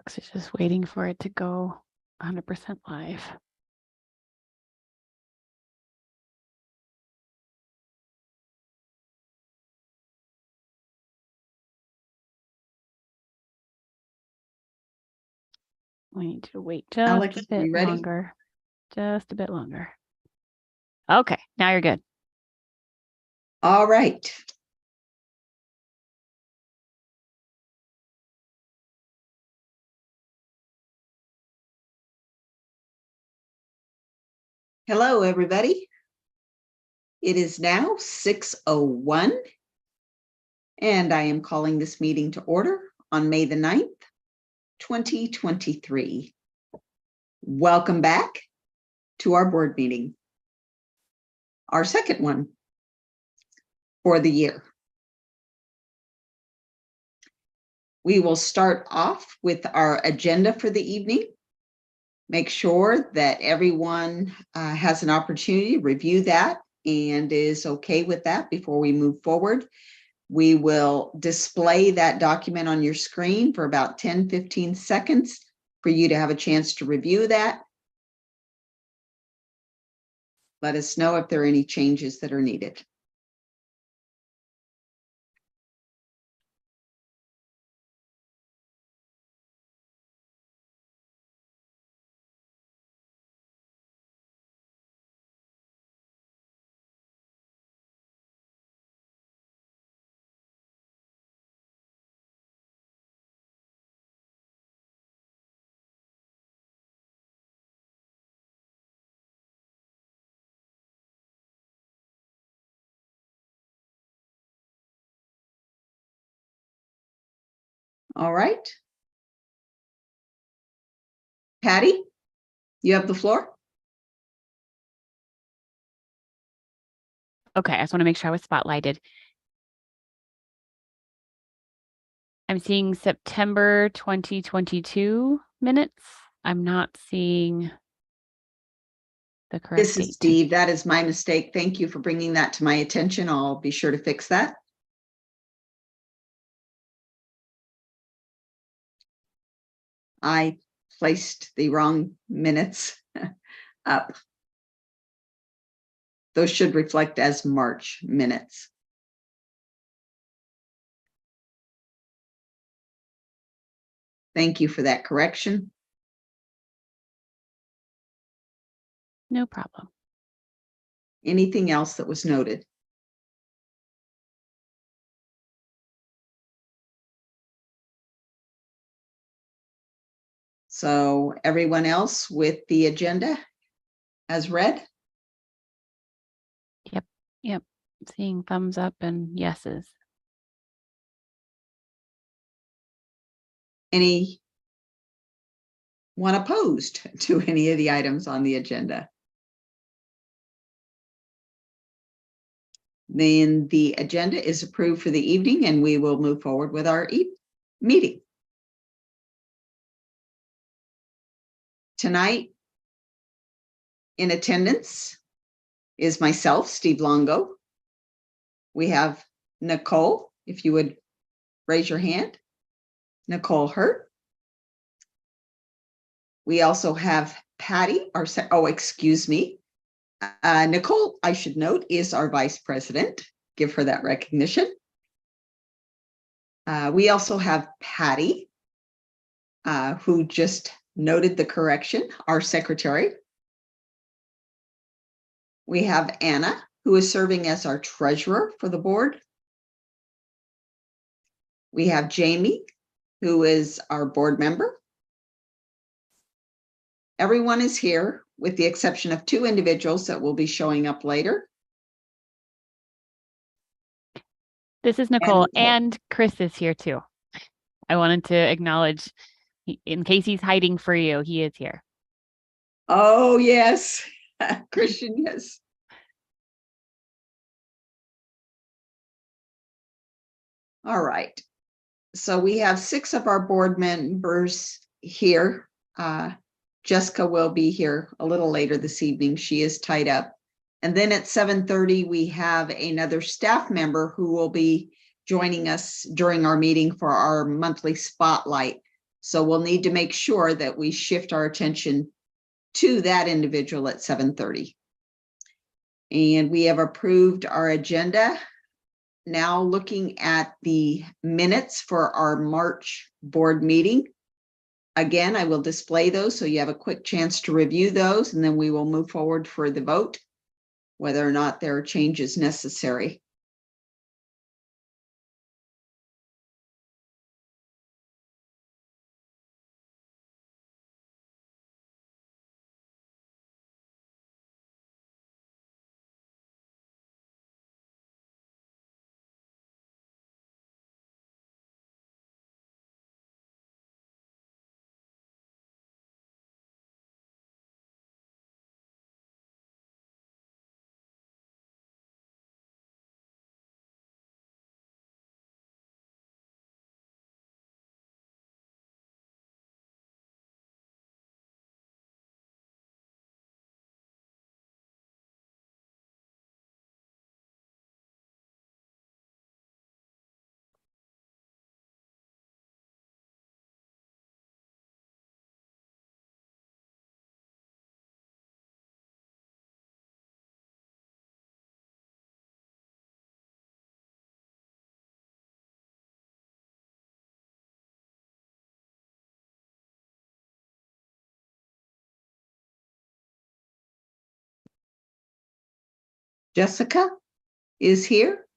box. It's just waiting for it to go 100% live. We need to wait just Alex, a bit you ready? longer. Just a bit longer. Okay, now you're good. All right. Hello, everybody. It is now 6:01, and I am calling this meeting to order on May the 9th, 2023. Welcome back to our board meeting, our second one for the year. We will start off with our agenda for the evening. Make sure that everyone has an opportunity to review that and is okay with that before we move forward. We will display that document on your screen for about 10-15 seconds for you to have a chance to review that. Let us know if there are any changes that are needed. All right. Patty, you have the floor. Okay, I just want to make sure I was spotlighted. I'm seeing September 2022 minutes. I'm not seeing the correct This is date. Steve. That is my mistake. Thank you for bringing that to my attention. I'll be sure to fix that. I placed the wrong minutes up. Those should reflect as March minutes. Thank you for that correction. No problem. Anything else that was noted? So everyone else with the agenda as read? Yep. Seeing thumbs up and yeses. Anyone opposed to any of the items on the agenda? Then the agenda is approved for the evening, and we will move forward with our meeting. Tonight, in attendance is myself, Steve Longo. We have Nicole, if you would raise your hand. Nicole Hurt. We also have Patty, Nicole, I should note, is our vice president. Give her that recognition. We also have Patty, who just noted the correction, our secretary. We have Anna, who is serving as our treasurer for the board. We have Jamie, who is our board member. Everyone is here with the exception of two individuals that will be showing up later. This is Nicole, and Chris is here too. I wanted to acknowledge, in case he's hiding for you, he is here. Oh, yes. Christian, yes. All right. So we have 6 of our board members here. Jessica will be here a little later this evening. She is tied up. And then at 7:30, we have another staff member who will be joining us during our meeting for our monthly spotlight. So we'll need to make sure that we shift our attention to that individual at 7:30. And we have approved our agenda. Now looking at the minutes for our March board meeting. Again, I will display those so you have a quick chance to review those, and then we will move forward for the vote, whether or not there are changes necessary. Jessica is here.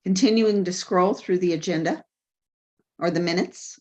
Continuing to scroll through the agenda or the minutes.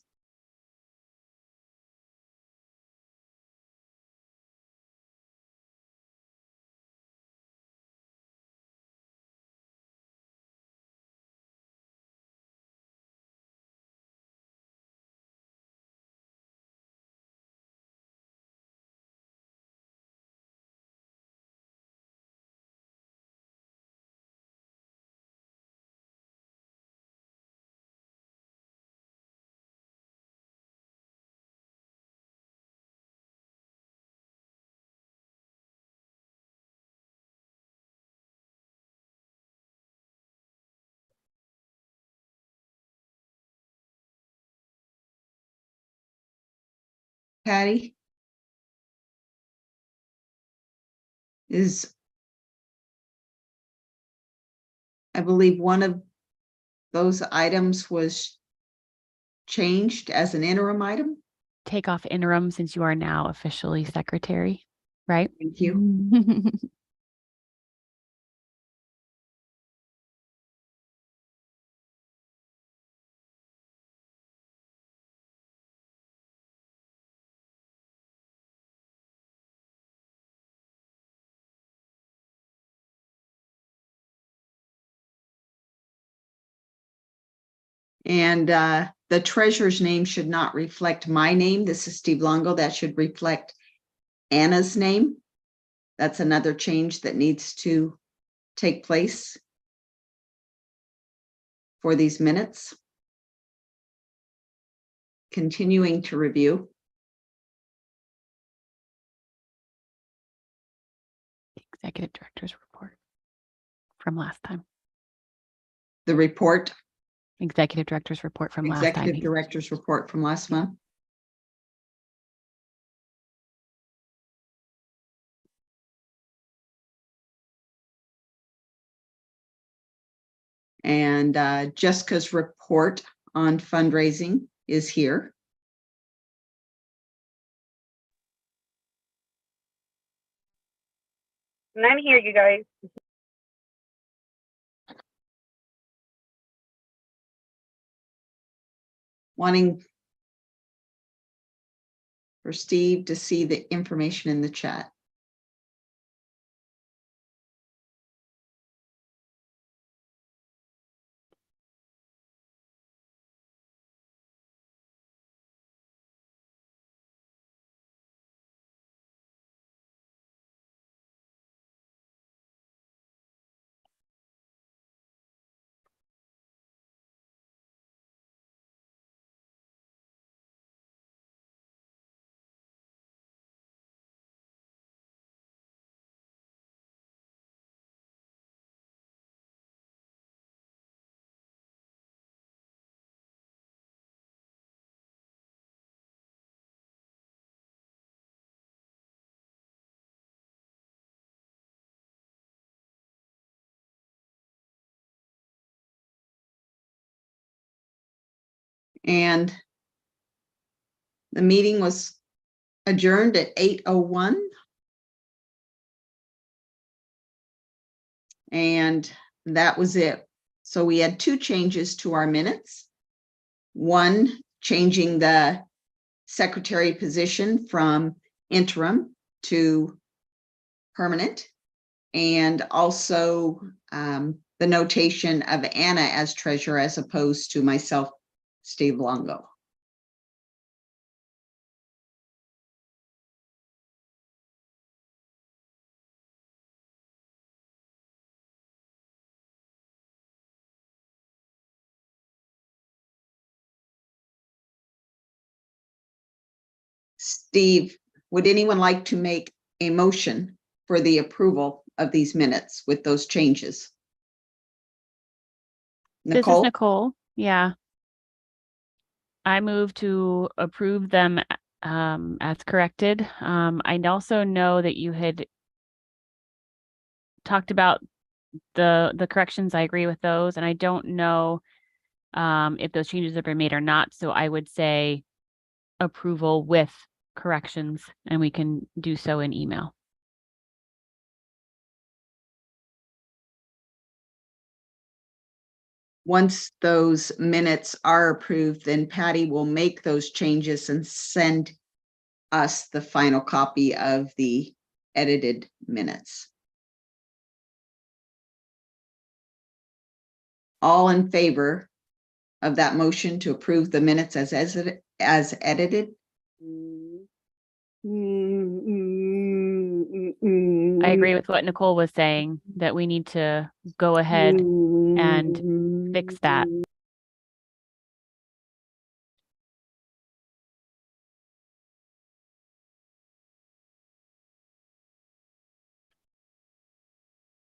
Patty is, I believe one of those items was changed as an interim item. Take off interim since you are now officially secretary, right? Thank you. And the treasurer's name should not reflect my name. This is Steve Longo. That should reflect Anna's name. That's another change that needs to take place for these minutes. Continuing to review. Executive director's report from last time. The report. Executive director's report from last time. Executive director's report from last month. And Jessica's report on fundraising is here. And I'm here, you guys. Wanting for Steve to see the information in the chat. And the meeting was adjourned at 8:01. And that was it. So we had two changes to our minutes. One, changing the secretary position from interim to permanent, and also the notation of Anna as treasurer as opposed to myself, Steve Longo. Steve, would anyone like to make a motion for the approval of these minutes with those changes? This is Nicole? Nicole. Yeah. I move to approve them as corrected. I also know that you had talked about the corrections. I agree with those, and I don't know if those changes have been made or not. So I would say approval with corrections, and we can do so in email. Once those minutes are approved, then Patty will make those changes and send us the final copy of the edited minutes. All in favor of that motion to approve the minutes as edited? I agree with what Nicole was saying, that we need to go ahead and fix that.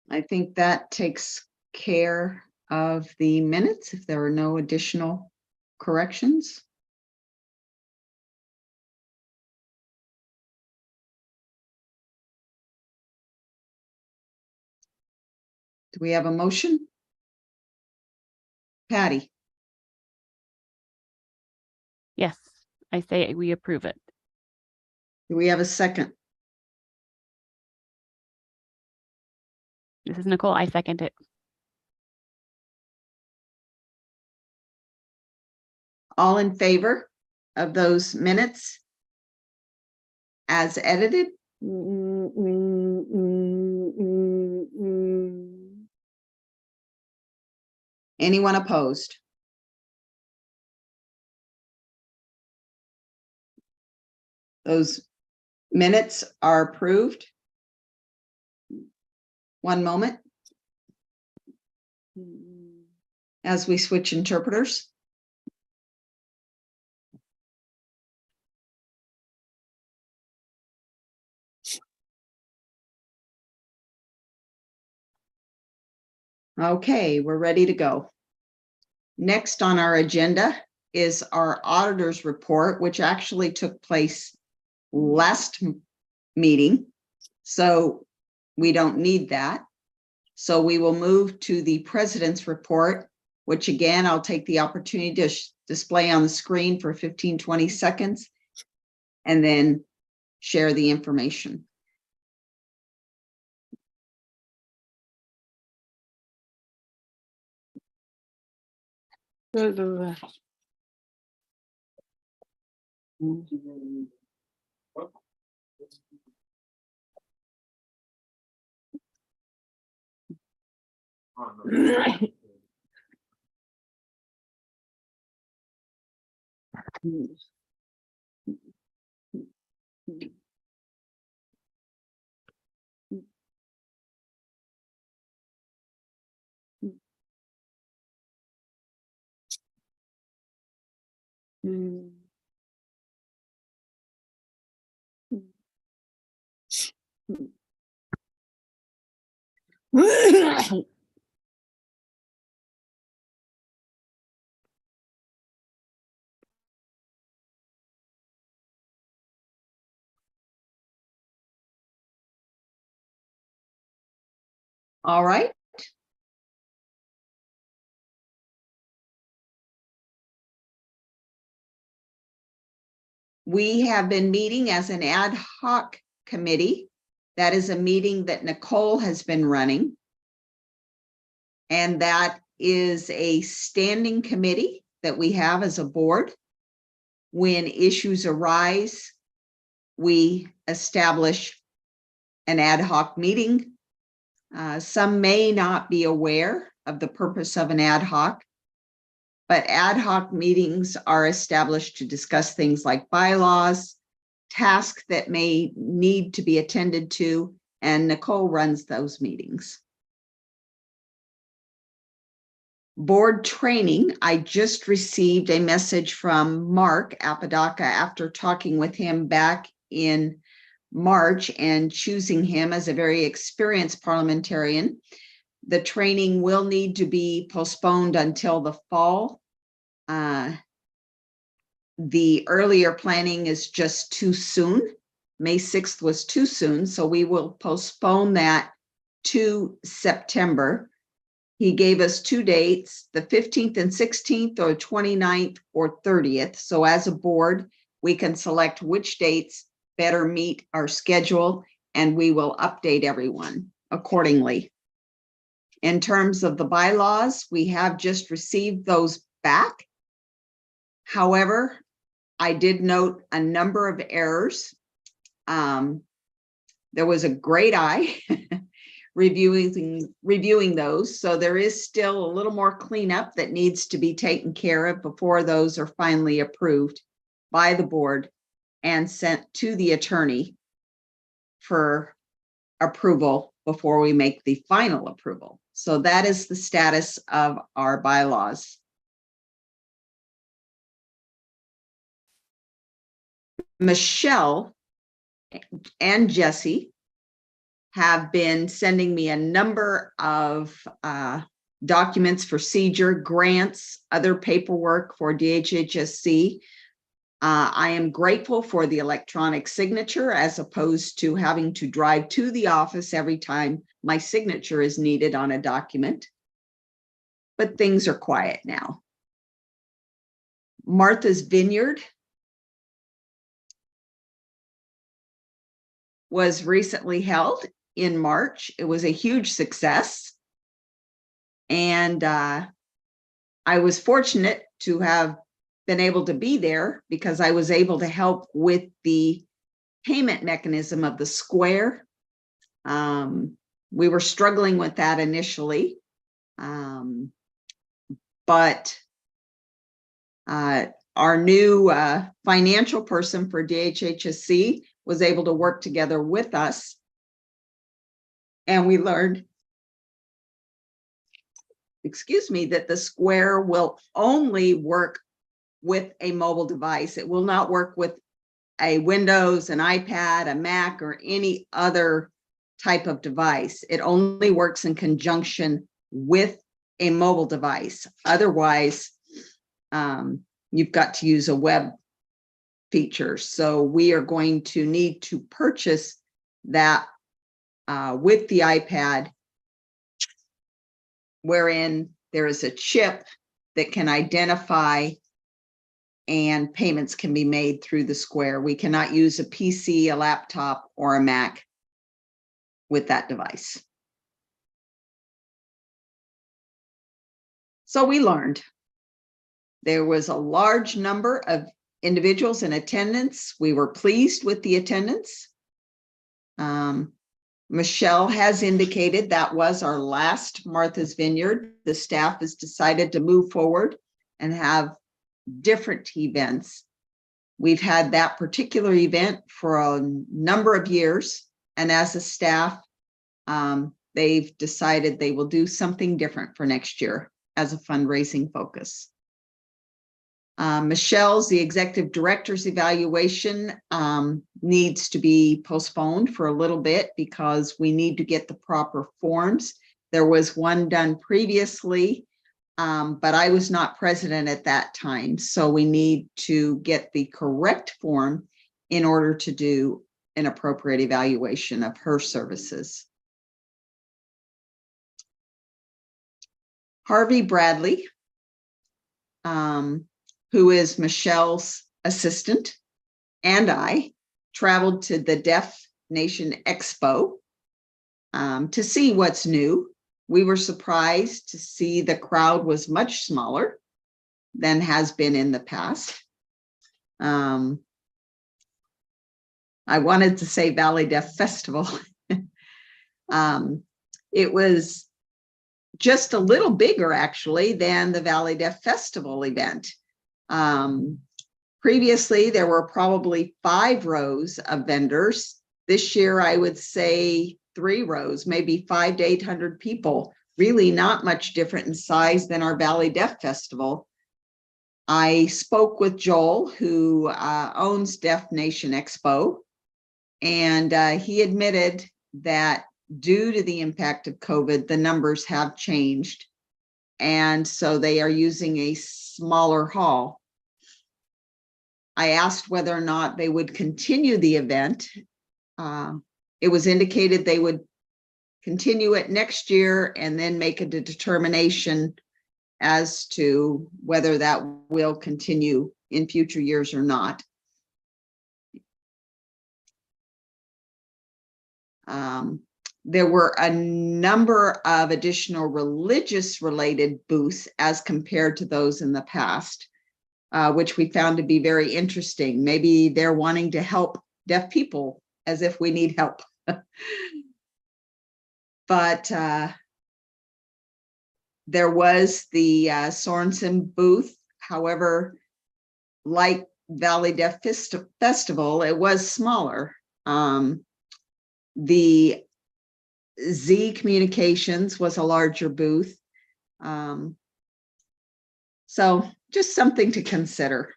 I think that takes care of the minutes if there are no additional corrections. Do we have a motion? Patty? Yes, I say we approve it. Do we have a second? This is Nicole. I second it. All in favor of those minutes as edited? Anyone opposed? Those minutes are approved. One moment. As we switch interpreters. Okay, we're ready to go. Next on our agenda is our auditor's report, which actually took place last meeting. So we don't need that. So we will move to the president's report, which again, I'll take the opportunity to display on the screen for 15-20 seconds and then share the information. All right. We have been meeting as an ad hoc committee. That is a meeting that Nicole has been running. And that is a standing committee that we have as a board. When issues arise, we establish an ad hoc meeting. Some may not be aware of the purpose of an ad hoc, but ad hoc meetings are established to discuss things like bylaws, tasks that may need to be attended to, and Nicole runs those meetings. Board training, I just received a message from Mark Apodaca after talking with him back in March and choosing him as a very experienced parliamentarian. The training will need to be postponed until the fall. The earlier planning is just too soon. May 6th was too soon, so we will postpone that to September. He gave us 2 dates, the 15th and 16th, or 29th or 30th. So as a board, we can select which dates better meet our schedule, and we will update everyone accordingly. In terms of the bylaws, we have just received those back. However, I did note a number of errors. There was a great eye reviewing those. So there is still a little more cleanup that needs to be taken care of before those are finally approved by the board and sent to the attorney for approval before we make the final approval. So that is the status of our bylaws. Michelle and Jesse have been sending me a number of documents, procedure, grants, other paperwork for DHHSC. I am grateful for the electronic signature as opposed to having to drive to the office every time my signature is needed on a document. But things are quiet now. Martha's Vineyard was recently held in March. It was a huge success. And I was fortunate to have been able to be there because I was able to help with the payment mechanism of the square. We were struggling with that initially, but our new financial person for DHHSC was able to work together with us. And we learned, that the square will only work with a mobile device. It will not work with a Windows, an iPad, a Mac, or any other type of device. It only works in conjunction with a mobile device. Otherwise, you've got to use a web feature. So we are going to need to purchase that with the iPad, wherein there is a chip that can identify and payments can be made through the square. We cannot use a PC, a laptop, or a Mac with that device. So we learned. There was a large number of individuals in attendance. We were pleased with the attendance. Michelle has indicated that was our last Martha's Vineyard. The staff has decided to move forward and have different events. We've had that particular event for a number of years, and as a staff, they've decided they will do something different for next year as a fundraising focus. Michelle's, the executive director's evaluation needs to be postponed for a little bit because we need to get the proper forms. There was one done previously, but I was not president at that time. So we need to get the correct form in order to do an appropriate evaluation of her services. Harvey Bradley, who is Michelle's assistant, and I traveled to the Deaf Nation Expo to see what's new. We were surprised to see the crowd was much smaller than has been in the past. I wanted to say Valley Deaf Festival. It was just a little bigger actually than the Valley Deaf Festival event. Previously, there were probably 5 rows of vendors. This year, I would say 3 rows, maybe 500 to 800 people, really not much different in size than our Valley Deaf Festival. I spoke with Joel, who owns Deaf Nation Expo, and he admitted that due to the impact of COVID, the numbers have changed. And so they are using a smaller hall. I asked whether or not they would continue the event. It was indicated they would continue it next year and then make a determination as to whether that will continue in future years or not. There were a number of additional religious related booths as compared to those in the past, which we found to be very interesting. Maybe they're wanting to help deaf people as if we need help. But there was the Sorensen booth. However, like Valley Deaf Festival, it was smaller. The Z Communications was a larger booth. So just something to consider.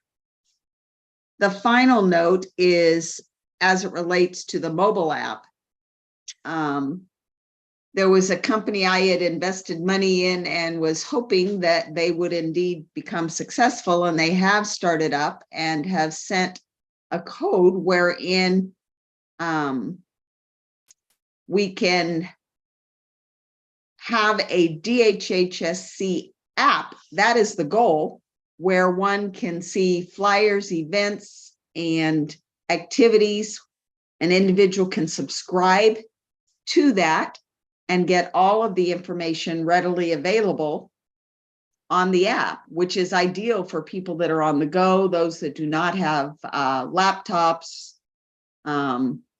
The final note is as it relates to the mobile app. There was a company I had invested money in and was hoping that they would indeed become successful, and they have started up and have sent a code wherein we can have a DHHSC app. That is the goal, where one can see flyers, events, and activities. An individual can subscribe to that and get all of the information readily available on the app, which is ideal for people that are on the go, those that do not have laptops.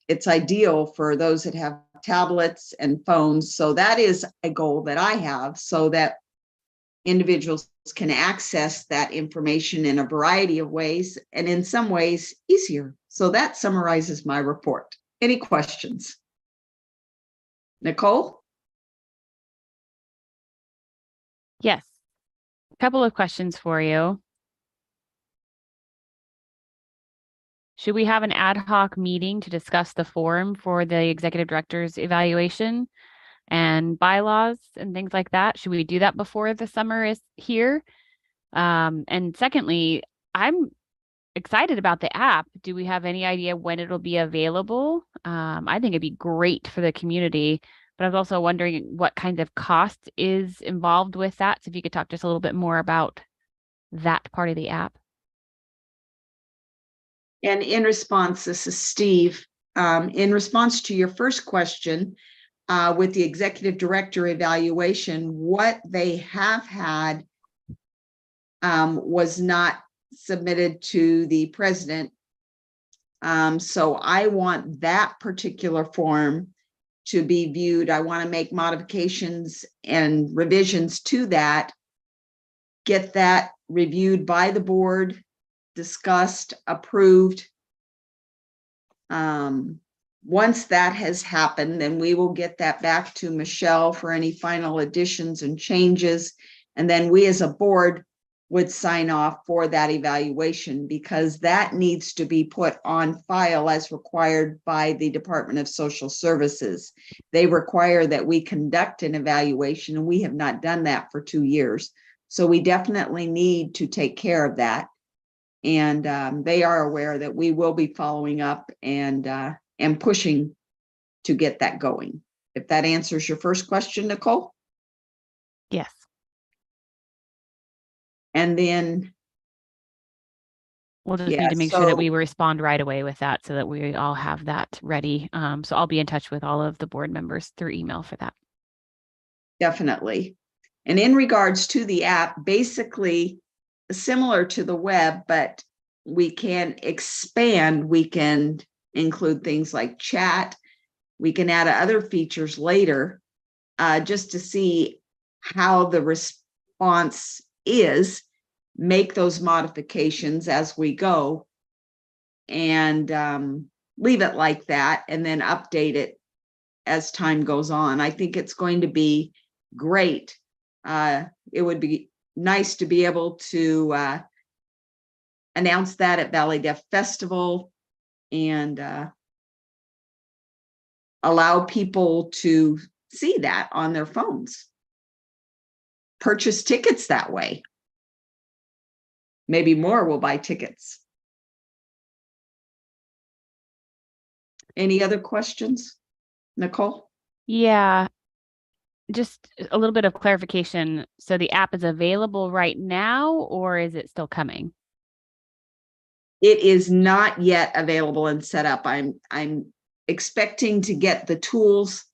It's ideal for those that have tablets and phones. So that is a goal that I have, so that individuals can access that information in a variety of ways, and in some ways easier. So that summarizes my report. Any questions? Nicole? Yes. A couple of questions for you. Should we have an ad hoc meeting to discuss the form for the executive director's evaluation and bylaws and things like that? Should we do that before the summer is here? And secondly, I'm excited about the app. Do we have any idea when it'll be available? I think it'd be great for the community, but I was also wondering what kind of cost is involved with that. So if you could talk just a little bit more about that part of the app. And in response, this is Steve. In response to your first question, with the executive director evaluation, what they have had was not submitted to the president. So I want that particular form to be viewed. I want to make modifications and revisions to that, get that reviewed by the board, discussed, approved. Once that has happened, then we will get that back to Michelle for any final additions and changes. And then we as a board would sign off for that evaluation, because that needs to be put on file as required by the Department of Social Services. They require that we conduct an evaluation, and we have not done that for 2 years. So we definitely need to take care of that. And they are aware that we will be following up and pushing to get that going. If that answers your first question, Nicole? Yes. And then We'll just Yeah, need to make sure that so we respond right away with that so that we all have that ready. So I'll be in touch with all of the board members through email for that. definitely. And in regards to the app, basically similar to the web, but we can expand. We can include things like chat. We can add other features later just to see how the response is, make those modifications as we go, and leave it like that, and then update it as time goes on. I think it's going to be great. It would be nice to be able to announce that at Valley Deaf Festival and allow people to see that on their phones. Purchase tickets that way. Maybe more will buy tickets. Any other questions, Nicole? Yeah, just a little bit of clarification. So the app is available right now, or is it still coming? It is not yet available and set up. I'm expecting to get the tools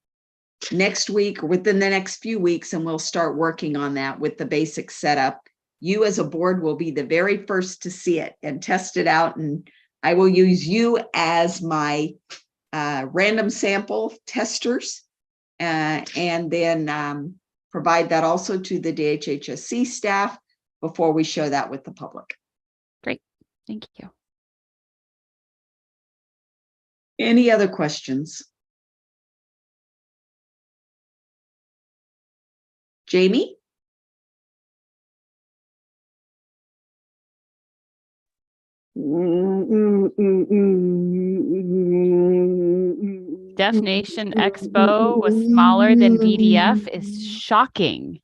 next week or within the next few weeks, and we'll start working on that with the basic setup. You as a board will be the very first to see it and test it out, and I will use you as my random sample testers, and then provide that also to the DHHSC staff before we show that with the public. Great, thank you. Any other questions? Jamie? Deaf Nation Expo was smaller than VDF is shocking.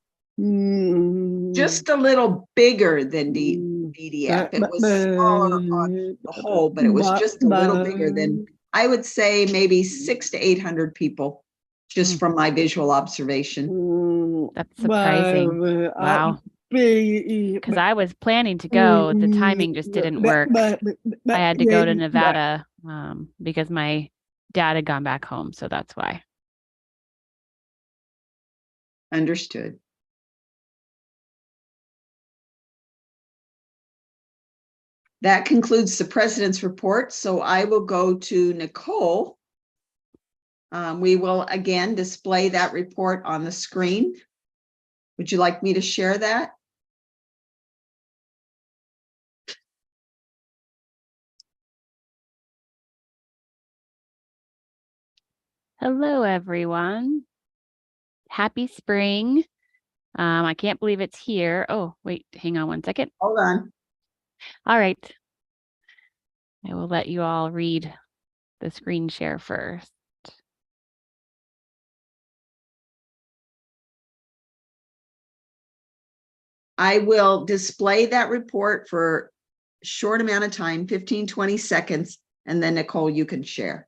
Just a little bigger than VDF. It was smaller on the whole, but it was just a little bigger than, I would say, maybe 600 to 800 people, just from my visual observation. That's surprising. Wow. Because I was planning to go, the timing just didn't work. I had to go to Nevada because my dad had gone back home, so that's why. Understood. That concludes the president's report. So I will go to Nicole. We will again display that report on the screen. Would you like me to share that? Hello, everyone. Happy spring. I can't believe it's here. Oh, wait, hang on one second. Hold on. All right. I will let you all read the screen share first. I will display that report for a short amount of time, 15, 20 seconds, and then Nicole, you can share.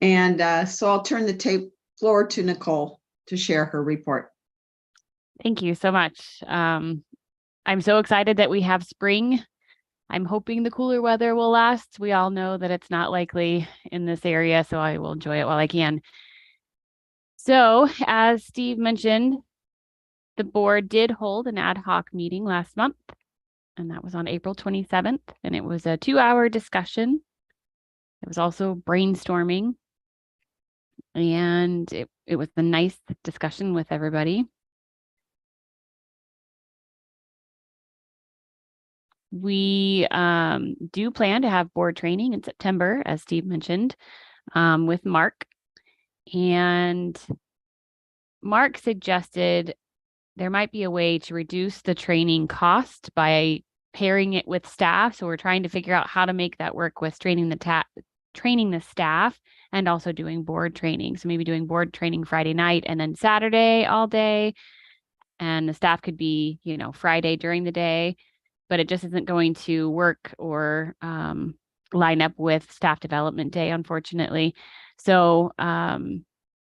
And so I'll turn the floor to Nicole to share her report. Thank you so much. I'm so excited that we have spring. I'm hoping the cooler weather will last. We all know that it's not likely in this area, so I will enjoy it while I can. So, as Steve mentioned, the board did hold an ad hoc meeting last month, and that was on April 27th, and it was a 2-hour discussion. It was also brainstorming, and it was a nice discussion with everybody. We do plan to have board training in September, as Steve mentioned, with Mark. And Mark suggested there might be a way to reduce the training cost by pairing it with staff. So we're trying to figure out how to make that work with training the staff and also doing board training. So maybe doing board training Friday night and then Saturday all day. And the staff could be, Friday during the day, but it just isn't going to work or line up with staff development day, unfortunately. So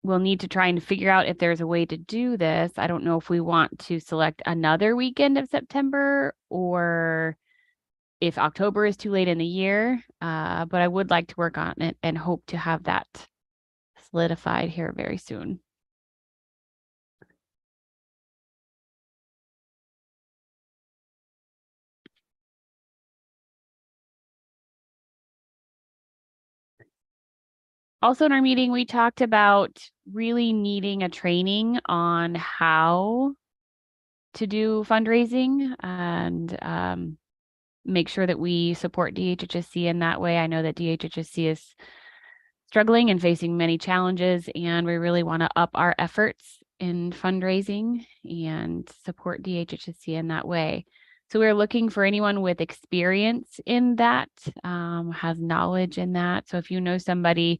we'll need to try and figure out if there's a way to do this. I don't know if we want to select another weekend of September or if October is too late in the year, but I would like to work on it and hope to have that solidified here very soon. Also in our meeting, we talked about really needing a training on how to do fundraising and make sure that we support DHHSC in that way. I know that DHHSC is struggling and facing many challenges, and we really want to up our efforts in fundraising and support DHHSC in that way. So we're looking for anyone with experience in that, has knowledge in that. So if you know somebody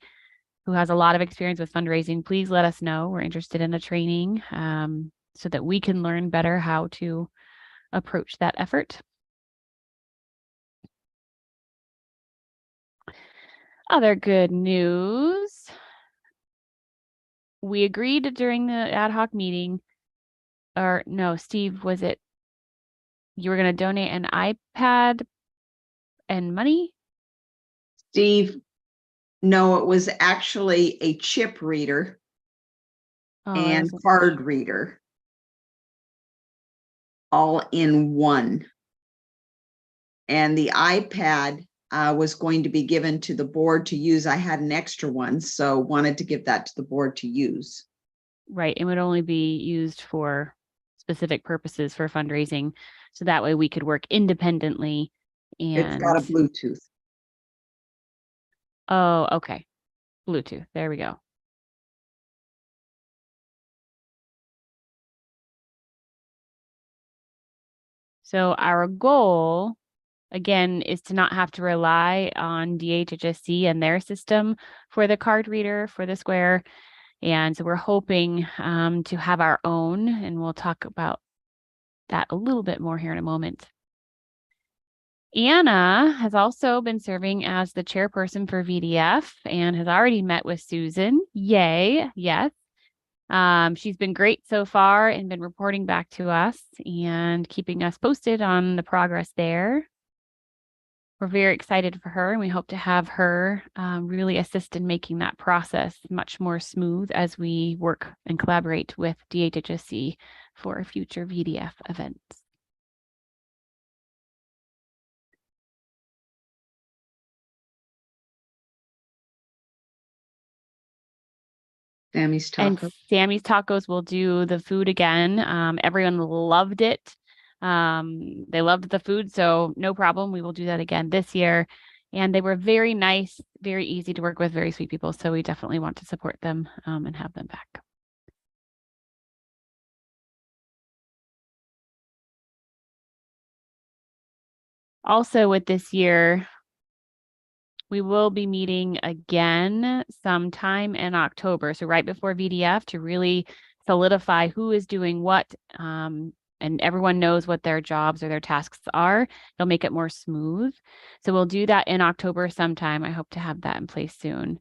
who has a lot of experience with fundraising, please let us know. We're interested in a training so that we can learn better how to approach that effort. Other good news. We agreed during the ad hoc meeting, or no, Steve, was it you were going to donate an iPad and money? Steve, no, it was actually a chip reader and card reader all in one. And the iPad was going to be given to the board to use. I had an extra one, so wanted to give that to the board to use. Right. It would only be used for specific purposes for fundraising. So that way we could work independently. And it's got a Bluetooth. Oh, okay. Bluetooth. There we go. So our goal, again, is to not have to rely on DHHSC and their system for the card reader for the Square. And so we're hoping to have our own, and we'll talk about that a little bit more here in a moment. Anna has also been serving as the chairperson for VDF and has already met with Susan. Yay, yes. She's been great so far and been reporting back to us and keeping us posted on the progress there. We're very excited for her, and we hope to have her really assist in making that process much more smooth as we work and collaborate with DHHSC for future VDF events. Sammy's Tacos. And Sammy's Tacos will do the food again. Everyone loved it. They loved the food, so no problem. We will do that again this year. And they were very nice, very easy to work with, very sweet people. So we definitely want to support them and have them back. Also with this year, we will be meeting again sometime in October. So right before VDF to really solidify who is doing what and everyone knows what their jobs or their tasks are. It'll make it more smooth. So we'll do that in October sometime. I hope to have that in place soon.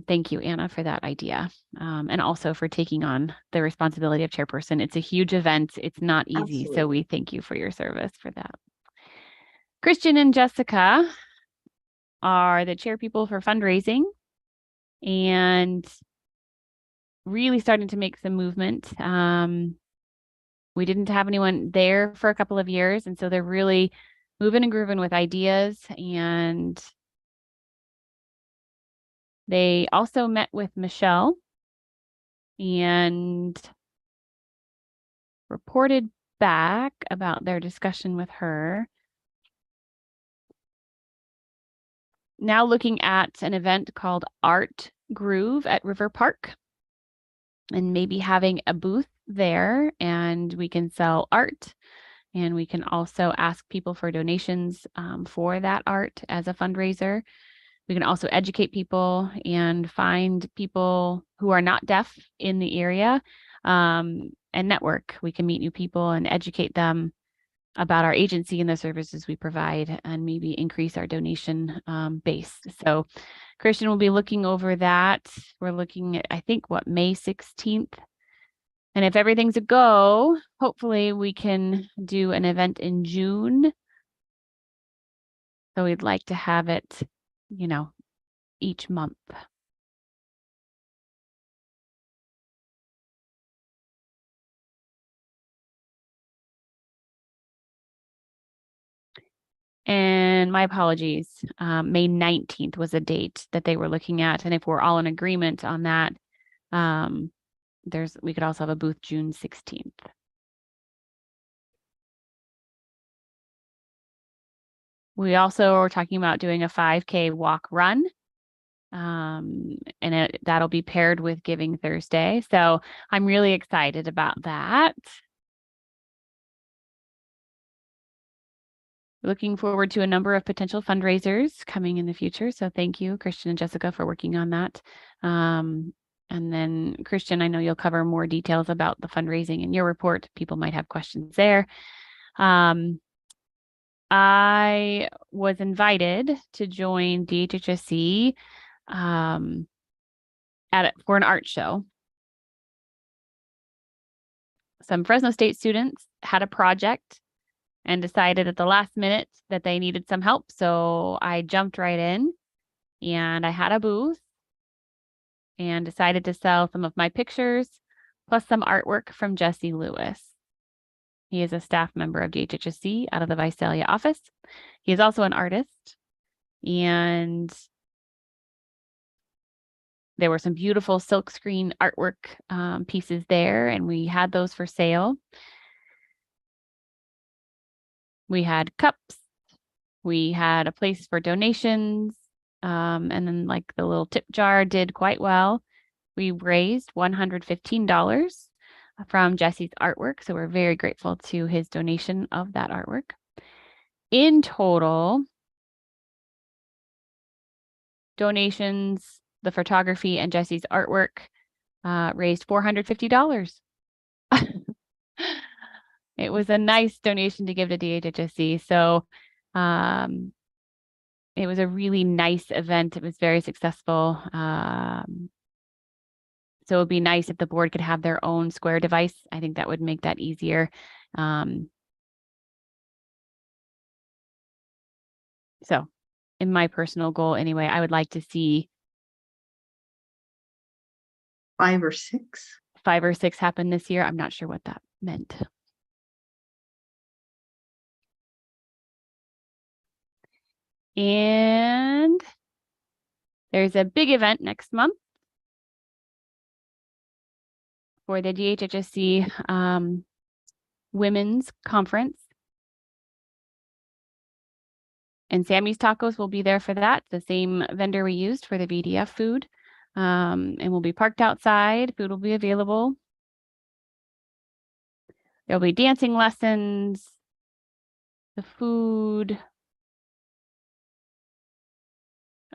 Thank you, Anna, for that idea. And also for taking on the responsibility of chairperson. It's a huge event. It's not easy. So we thank you for your service for that. Christian and Jessica are the chair people for fundraising and really starting to make some movement. We didn't have anyone there for a couple of years, and so they're really moving and grooving with ideas. And they also met with Michelle and reported back about their discussion with her. Now looking at an event called Art Groove at River Park and maybe having a booth there, and we can sell art, and we can also ask people for donations for that art as a fundraiser. We can also educate people and find people who are not deaf in the area and network. We can meet new people and educate them about our agency and the services we provide, and maybe increase our donation base. So Christian will be looking over that. We're looking at, I think, May 16th. And if everything's a go, hopefully we can do an event in June. So we'd like to have it, each month. And my apologies, May 19th was a date that they were looking at. And if we're all in agreement on that, we could also have a booth June 16th. We also are talking about doing a 5K walk run. And that'll be paired with Giving Thursday. So I'm really excited about that. Looking forward to a number of potential fundraisers coming in the future. So thank you, Christian and Jessica, for working on that. And then Christian, I know you'll cover more details about the fundraising in your report. People might have questions there. I was invited to join DHHSC for an art show. Some Fresno State students had a project and decided at the last minute that they needed some help. So I jumped right in, and I had a booth and decided to sell some of my pictures plus some artwork from Jesse Lewis. He is a staff member of DHHSC out of the Visalia office. He is also an artist, and there were some beautiful silkscreen artwork pieces there, and we had those for sale. We had cups, we had a place for donations, and then like the little tip jar did quite well. We raised $115 from Jesse's artwork, so we're very grateful to his donation of that artwork. In total, donations, the photography, and Jesse's artwork raised $450. It was a nice donation to give to DHHSC. So it was a really nice event. It was very successful. So it would be nice if the board could have their own Square device. I think that would make that easier. So in my personal goal anyway, I would like to see 5 or 6. 5 or 6 happen this year. I'm not sure what that meant. And there's a big event next month for the DHHSC Women's Conference. And Sammy's Tacos will be there for that, the same vendor we used for the VDF food. And we'll be parked outside. Food will be available. There'll be dancing lessons, the food,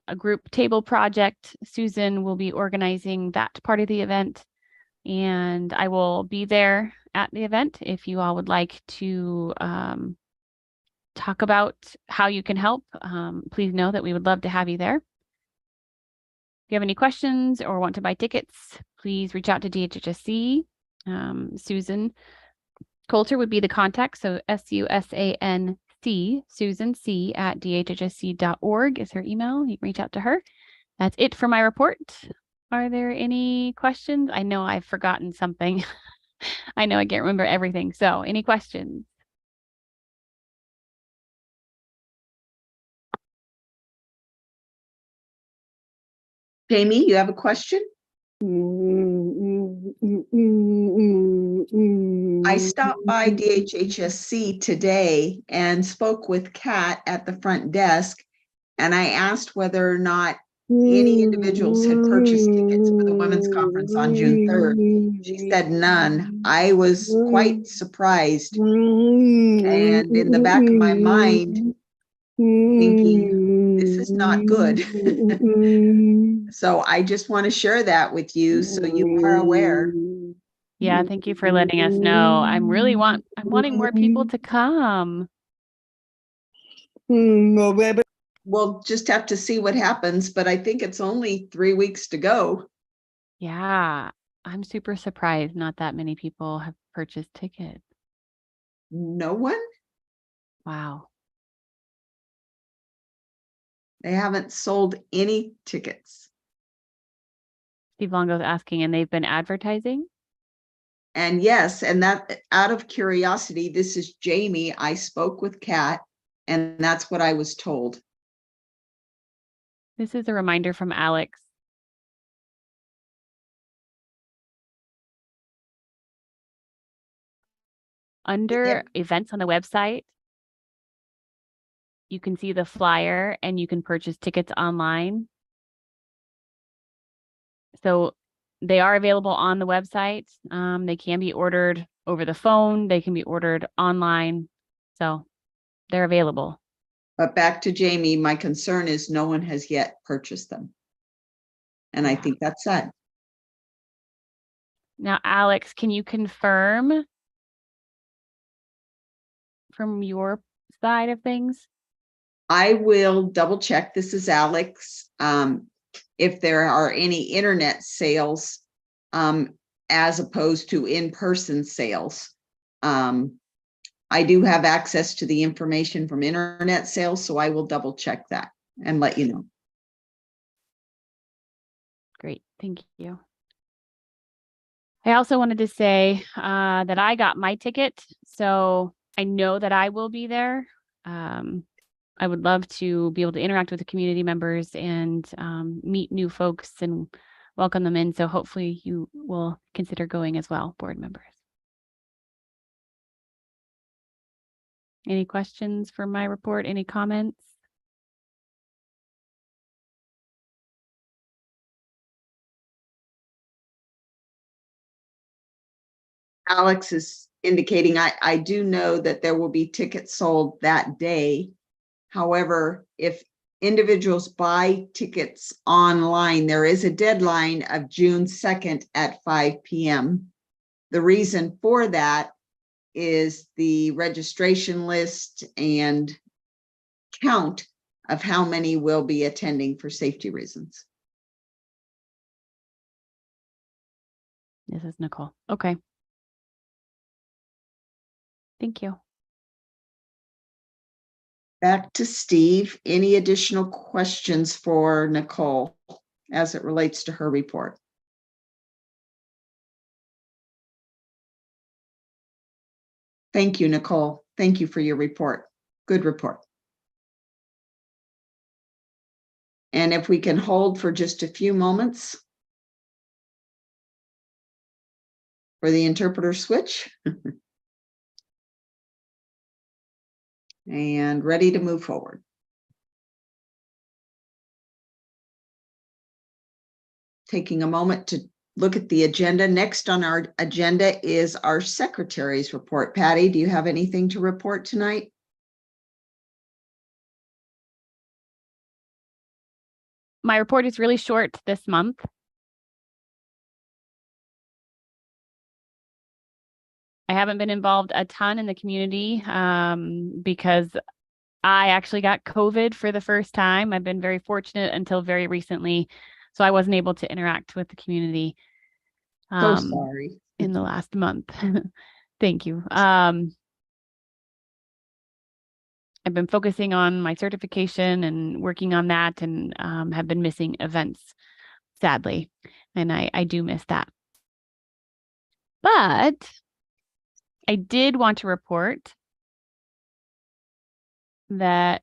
a group table project. Susan will be organizing that part of the event, and I will be there at the event if you all would like to talk about how you can help. Please know that we would love to have you there. If you have any questions or want to buy tickets, please reach out to DHHSC. Susan Coulter would be the contact. So SUSANC, Susan C at dhhsc.org is her email. You can reach out to her. That's it for my report. Are there any questions? I know I've forgotten something. I know I can't remember everything. So any questions? Jamie, you have a question? I stopped by DHHSC today and spoke with Kat at the front desk, and I asked whether or not any individuals had purchased tickets for the women's conference on June 3rd. She said none. I was quite surprised, and in the back of my mind, thinking, this is not good. So I just want to share that with you so you are aware. Yeah, thank you for letting us know. I'm wanting more people to come. We'll just have to see what happens, but I think it's only 3 weeks to go. Yeah, I'm super surprised not that many people have purchased tickets. No one? Wow. They haven't sold any tickets. Steve Longo's asking, and they've been advertising? And yes, and that out of curiosity, this is Jamie. I spoke with Kat, and that's what I was told. This is a reminder from Alex. Under events on the website, you can see the flyer and you can purchase tickets online. So they are available on the website. They can be ordered over the phone. They can be ordered online. So they're available. But back to Jamie, my concern is no one has yet purchased them. And I think that's sad. Now, Alex, can you confirm from your side of things? I will double check. This is Alex. If there are any internet sales, as opposed to in-person sales. I do have access to the information from internet sales, so I will double check that and let you know. Great, thank you. I also wanted to say that I got my ticket, so I know that I will be there. I would love to be able to interact with the community members and meet new folks and welcome them in. So hopefully you will consider going as well, board members. Any questions for my report? Any comments? Alex is indicating I do know that there will be tickets sold that day. However, if individuals buy tickets online, there is a deadline of June 2nd at 5 p.m. The reason for that is the registration list and count of how many will be attending for safety reasons. This is Nicole. Okay. Thank you. Back to Steve. Any additional questions for Nicole as it relates to her report? Thank you, Nicole. Thank you for your report. Good report. And if we can hold for just a few moments for the interpreter switch. And ready to move forward. Taking a moment to look at the agenda. Next on our agenda is our secretary's report. Patty, do you have anything to report tonight? My report is really short this month. I haven't been involved a ton in the community because I actually got COVID for the first time. I've been very fortunate until very recently. So I wasn't able to interact with the community So sorry. in the last month. Thank you. I've been focusing on my certification and working on that, and have been missing events, sadly. And I do miss that. But I did want to report that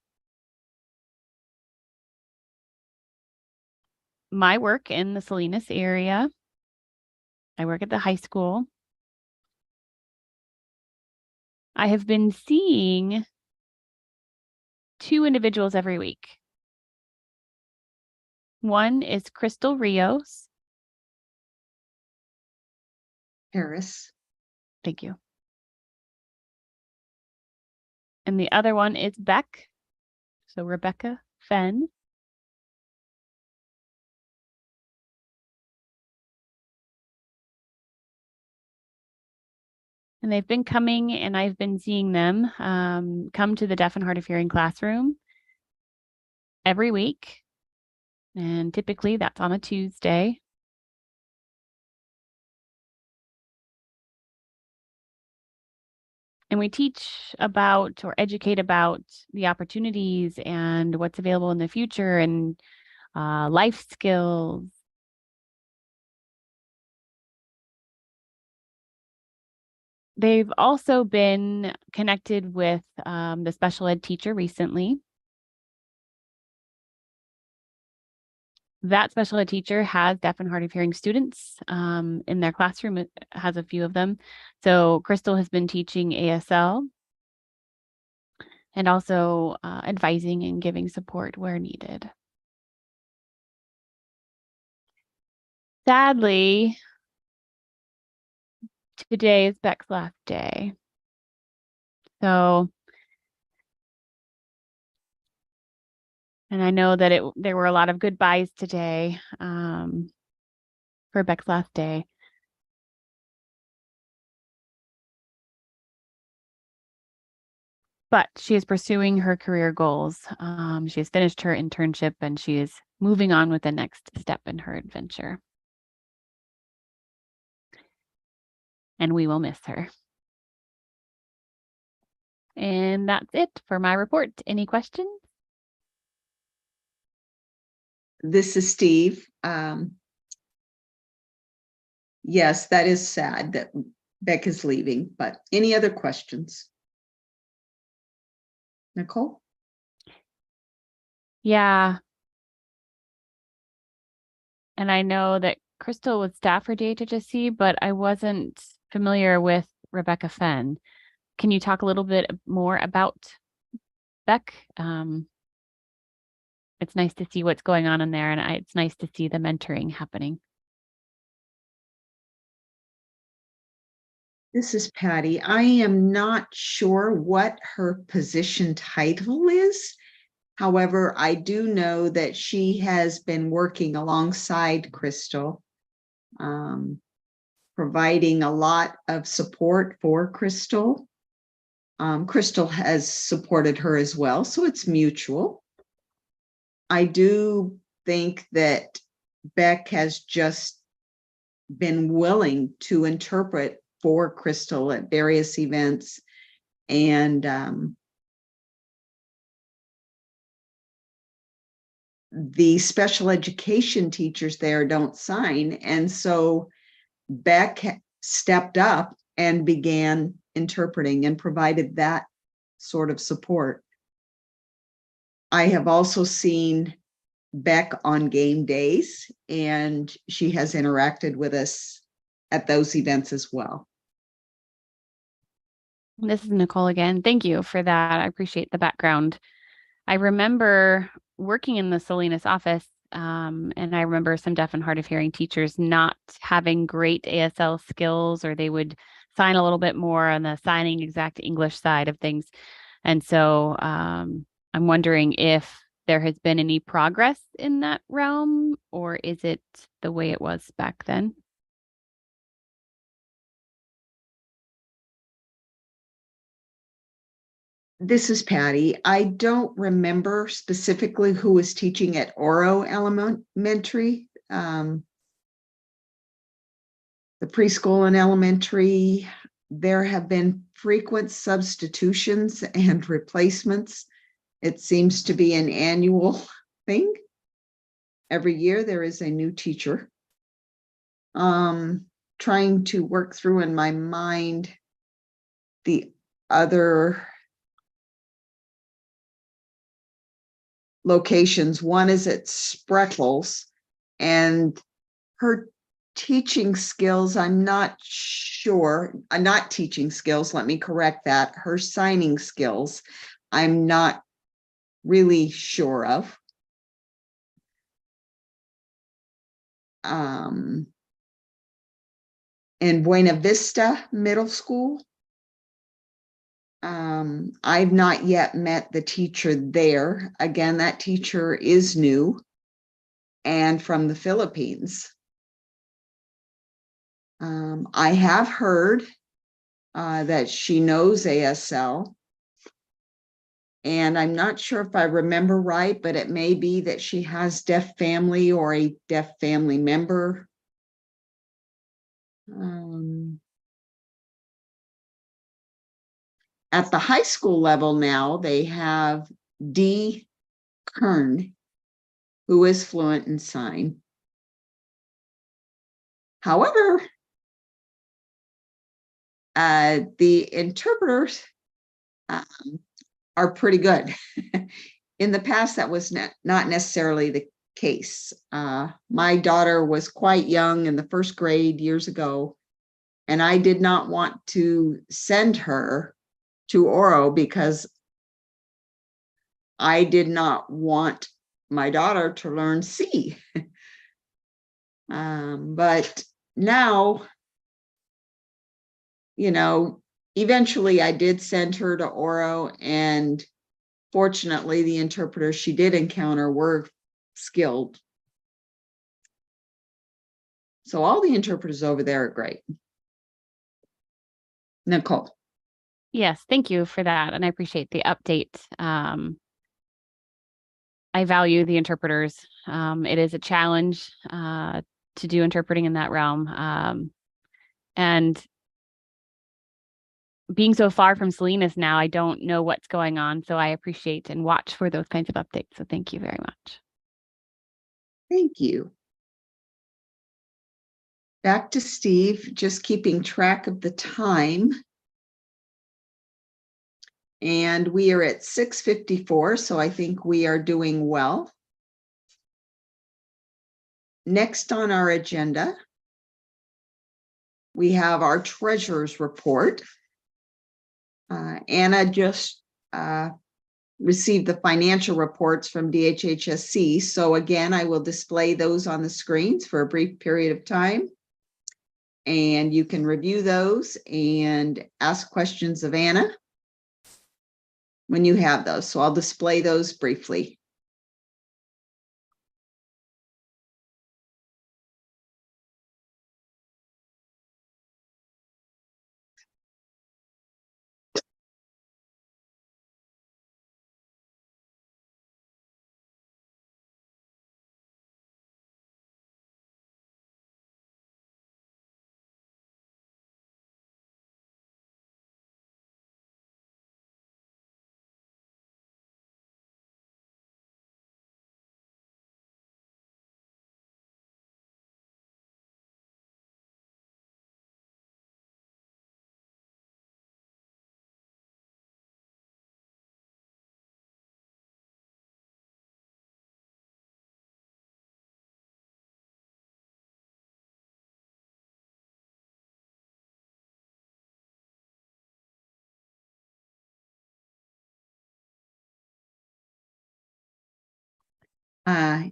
my work in the Salinas area, I work at the high school. I have been seeing 2 individuals every week. One is Crystal Rios. Harris. Thank you. And the other one is Beck. So Rebecca Fenn. And they've been coming, and I've been seeing them come to the deaf and hard of hearing classroom every week. And typically that's on a Tuesday. And we teach about or educate about the opportunities and what's available in the future, and life skills. They've also been connected with the special ed teacher recently. That special ed teacher has deaf and hard of hearing students in their classroom. It has a few of them. So Crystal has been teaching ASL and also advising and giving support where needed. Sadly, today is Beck's last day. So, and I know that there were a lot of goodbyes today for Beck's last day. But she is pursuing her career goals. She has finished her internship, and she is moving on with the next step in her adventure. And we will miss her. And that's it for my report. Any questions? This is Steve. Yes, that is sad that Beck is leaving, but any other questions? Nicole? Yeah. And I know that Crystal was staff for DHHSC, but I wasn't familiar with Rebecca Fenn. Can you talk a little bit more about Beck? It's nice to see what's going on in there, and it's nice to see the mentoring happening. This is Patty. I am not sure what her position title is. However, I do know that she has been working alongside Crystal, providing a lot of support for Crystal. Crystal has supported her as well, so it's mutual. I do think that Beck has just been willing to interpret for Crystal at various events, and the special education teachers there don't sign, and so Beck stepped up and began interpreting and provided that sort of support. I have also seen Beck on game days, and she has interacted with us at those events as well. This is Nicole again. Thank you for that. I appreciate the background. I remember working in the Salinas office, and I remember some deaf and hard of hearing teachers not having great ASL skills, or they would sign a little bit more on the signing exact English side of things. And so I'm wondering if there has been any progress in that realm, or is it the way it was back then? This is Patty. I don't remember specifically who was teaching at Oro Elementary. the preschool and elementary, there have been frequent substitutions and replacements. It seems to be an annual thing. Every year there is a new teacher. Trying to work through in my mind the other locations. One is at Spreckles, and her teaching skills, I'm not sure, not teaching skills, let me correct that. Her signing skills, I'm not really sure of. In Buena Vista Middle School, I've not yet met the teacher there. Again, that teacher is new and from the Philippines. I have heard that she knows ASL, and I'm not sure if I remember right, but it may be that she has deaf family or a deaf family member. At the high school level now, they have D. Kern, who is fluent in sign. However, the interpreters are pretty good. In the past, that was not necessarily the case. My daughter was quite young in the first grade years ago, and I did not want to send her to Oro because I did not want my daughter to learn C. But now, you know, eventually I did send her to Oro, and fortunately the interpreters she did encounter were skilled. So all the interpreters over there are great. Nicole. Yes, thank you for that. And I appreciate the update. I value the interpreters. It is a challenge to do interpreting in that realm. And being so far from Salinas now, I don't know what's going on. So I appreciate and watch for those kinds of updates. So thank you very much. Thank you. Back to Steve, just keeping track of the time. And we are at 6:54, so I think we are doing well. Next on our agenda, we have our treasurer's report. Anna just received the financial reports from DHHSC. So again, I will display those on the screens for a brief period of time. And you can review those and ask questions of Anna when you have those. So I'll display those briefly.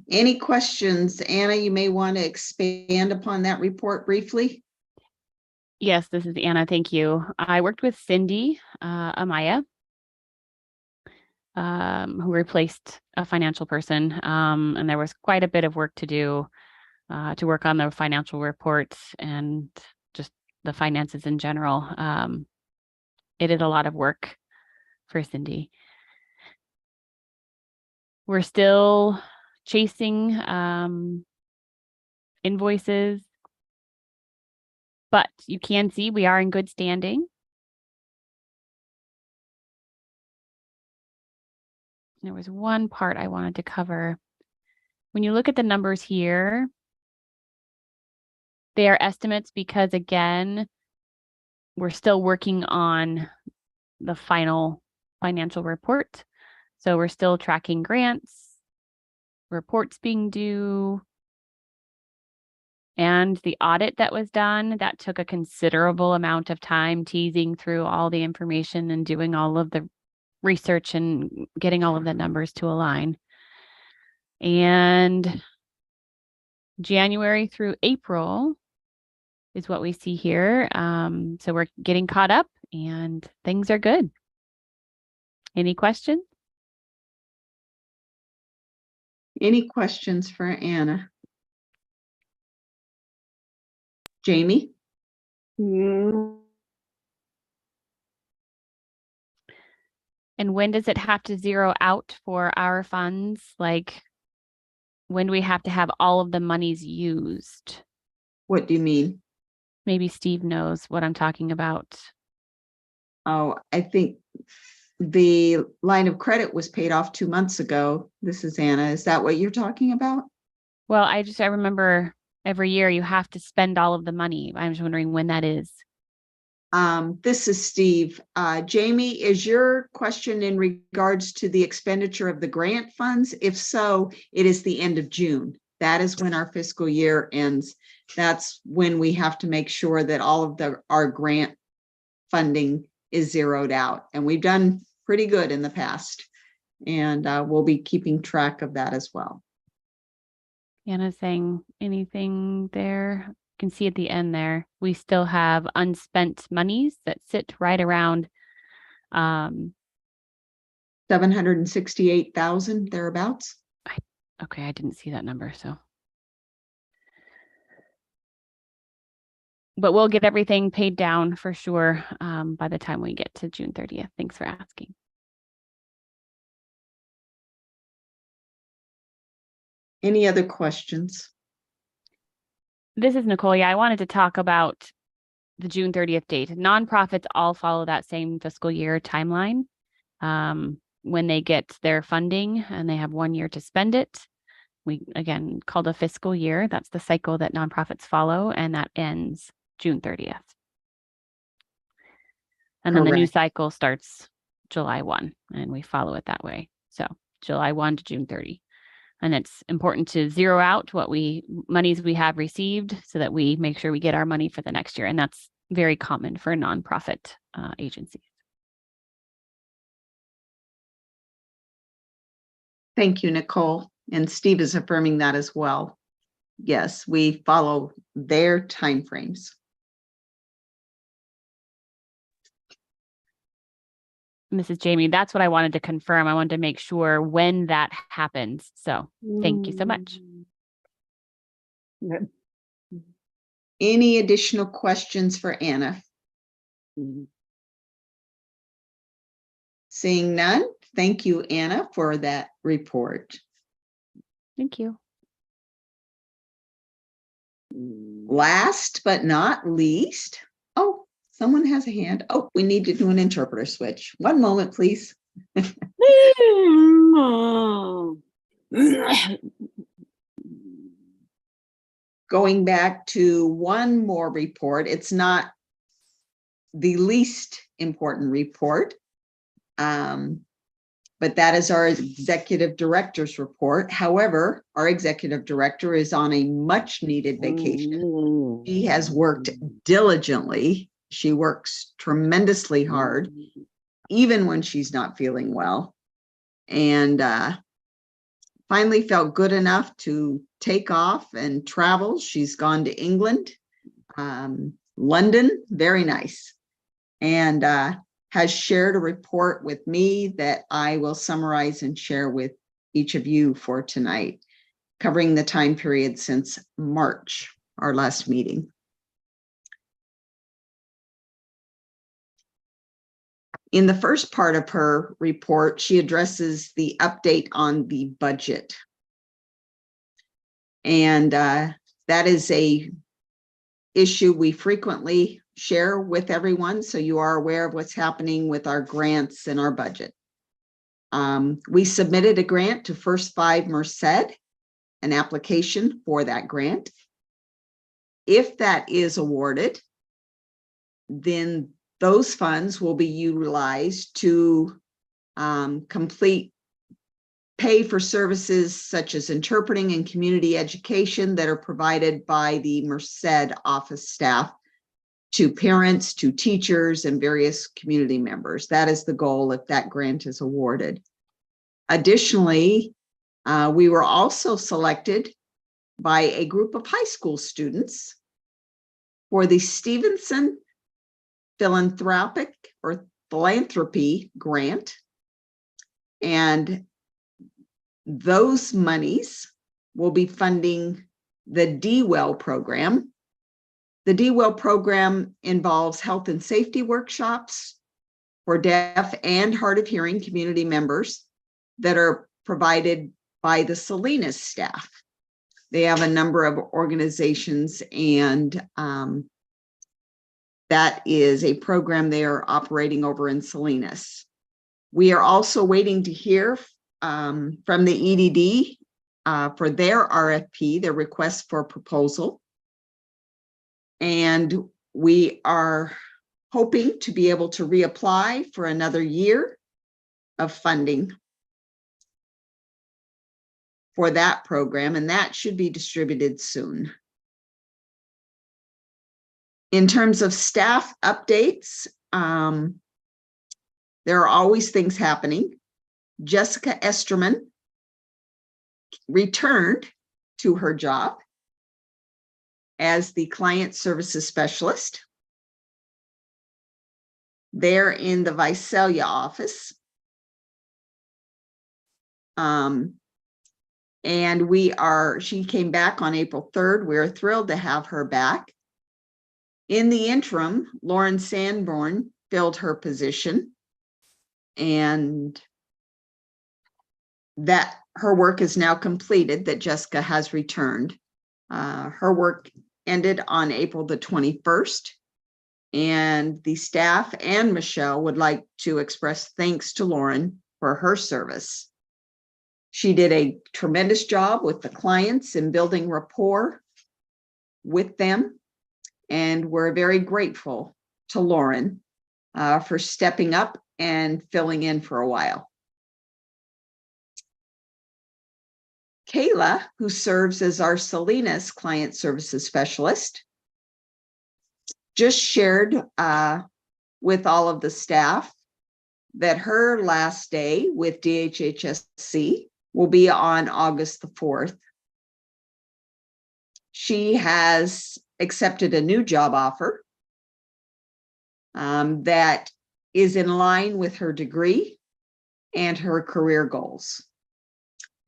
Any questions? Anna, you may want to expand upon that report briefly. Yes, this is Anna. Thank you. I worked with Cindy Amaya, who replaced a financial person. And there was quite a bit of work to do to work on the financial reports and just the finances in general. It is a lot of work for Cindy. We're still chasing invoices. But you can see we are in good standing. There was one part I wanted to cover. When you look at the numbers here, they are estimates because, again, we're still working on the final financial report. So we're still tracking grants, reports being due, and the audit that was done, that took a considerable amount of time teasing through all the information and doing all of the research and getting all of the numbers to align. And January through April is what we see here. So we're getting caught up and things are good. Any questions? Any questions for Anna? Jamie? And when does it have to zero out for our funds? Like, when do we have to have all of the monies used? What do you mean? Maybe Steve knows what I'm talking about. Oh, I think the line of credit was paid off 2 months ago. This is Anna. Is that what you're talking about? Well, I remember every year you have to spend all of the money. I'm just wondering when that is. This is Steve. Jamie, is your question in regards to the expenditure of the grant funds? If so, it is the end of June. That is when our fiscal year ends. That's when we have to make sure that all of our grant funding is zeroed out. And we've done pretty good in the past. And we'll be keeping track of that as well. Anna's saying anything there? You can see at the end there, we still have unspent monies that sit right around 768,000 thereabouts. Okay, I didn't see that number, so. But we'll get everything paid down for sure by the time we get to June 30th. Thanks for asking. Any other questions? This is Nicole. Yeah, I wanted to talk about the June 30th date. Nonprofits all follow that same fiscal year timeline. When they get their funding and they have 1 year to spend it, we again called a fiscal year. That's the cycle that nonprofits follow, and that ends June 30th. And then the new cycle starts July 1, and we follow it that way. So July 1 to June 30. And it's important to zero out what monies we have received so that we make sure we get our money for the next year. And that's very common for nonprofit agencies. Thank you, Nicole. And Steve is affirming that as well. Yes, we follow their timeframes. This is Jamie. That's what I wanted to confirm. I wanted to make sure when that happens. So thank you so much. Any additional questions for Anna? Seeing none, thank you, Anna, for that report. Thank you. Last but not least, oh, someone has a hand. Oh, we need to do an interpreter switch. One moment, please. Going back to one more report, it's not the least important report, but that is our executive director's report. However, our executive director is on a much needed vacation. She has worked diligently. She works tremendously hard, even when she's not feeling well. And finally felt good enough to take off and travel. She's gone to England, London, very nice. And has shared a report with me that I will summarize and share with each of you for tonight, covering the time period since March, our last meeting. In the first part of her report, she addresses the update on the budget. And that That is a issue we frequently share with everyone, so you are aware of what's happening with our grants and our budget. We submitted a grant to First 5 Merced, an application for that grant. If that is awarded, then those funds will be utilized to pay for services such as interpreting and community education that are provided by the Merced office staff to parents, to teachers, and various community members. That is the goal if that grant is awarded. Additionally, we were also selected by a group of high school students for the Stevenson Philanthropy Grant. And those monies will be funding the DWELL program. The DWELL program involves health and safety workshops for deaf and hard of hearing community members that are provided by the Salinas staff. They have a number of organizations, and that is a program they are operating over in Salinas. We are also waiting to hear from the EDD for their RFP, their request for proposal. And we are hoping to be able to reapply for another year of funding for that program, and that should be distributed soon. In terms of staff updates, there are always things happening. Jessica Esterman returned to her job as the client services specialist there in the Visalia office. And she came back on April 3rd. We're thrilled to have her back. In the interim, Alexander Sanborn filled her position, and that her work is now completed, that Jessica has returned. Her work ended on April the 21st, and the staff and Michelle would like to express thanks to Lauren for her service. She did a tremendous job with the clients in building rapport with them, and we're very grateful to Lauren for stepping up and filling in for a while. Kayla, who serves as our Salinas Client Services Specialist, just shared with all of the staff that her last day with DHHSC will be on August the 4th. She has accepted a new job offer that is in line with her degree and her career goals.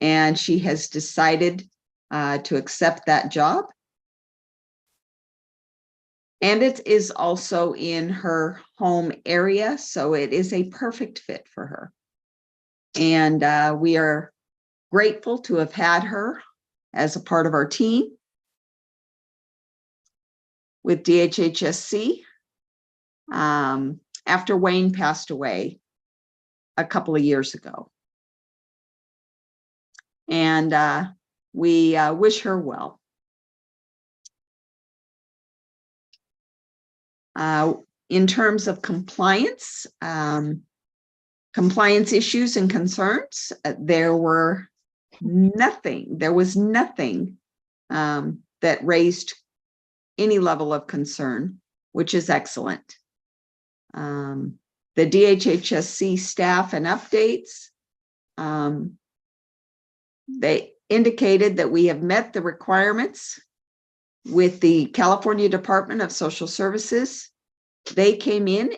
And she has decided to accept that job. And it is also in her home area, so it is a perfect fit for her. And we are grateful to have had her as a part of our team with DHHSC after Wayne passed away a couple of years ago. And we wish her well. In terms of compliance, compliance issues and concerns, there was nothing that raised any level of concern, which is excellent. The DHHSC staff and updates, they indicated that we have met the requirements with the California Department of Social Services. They came in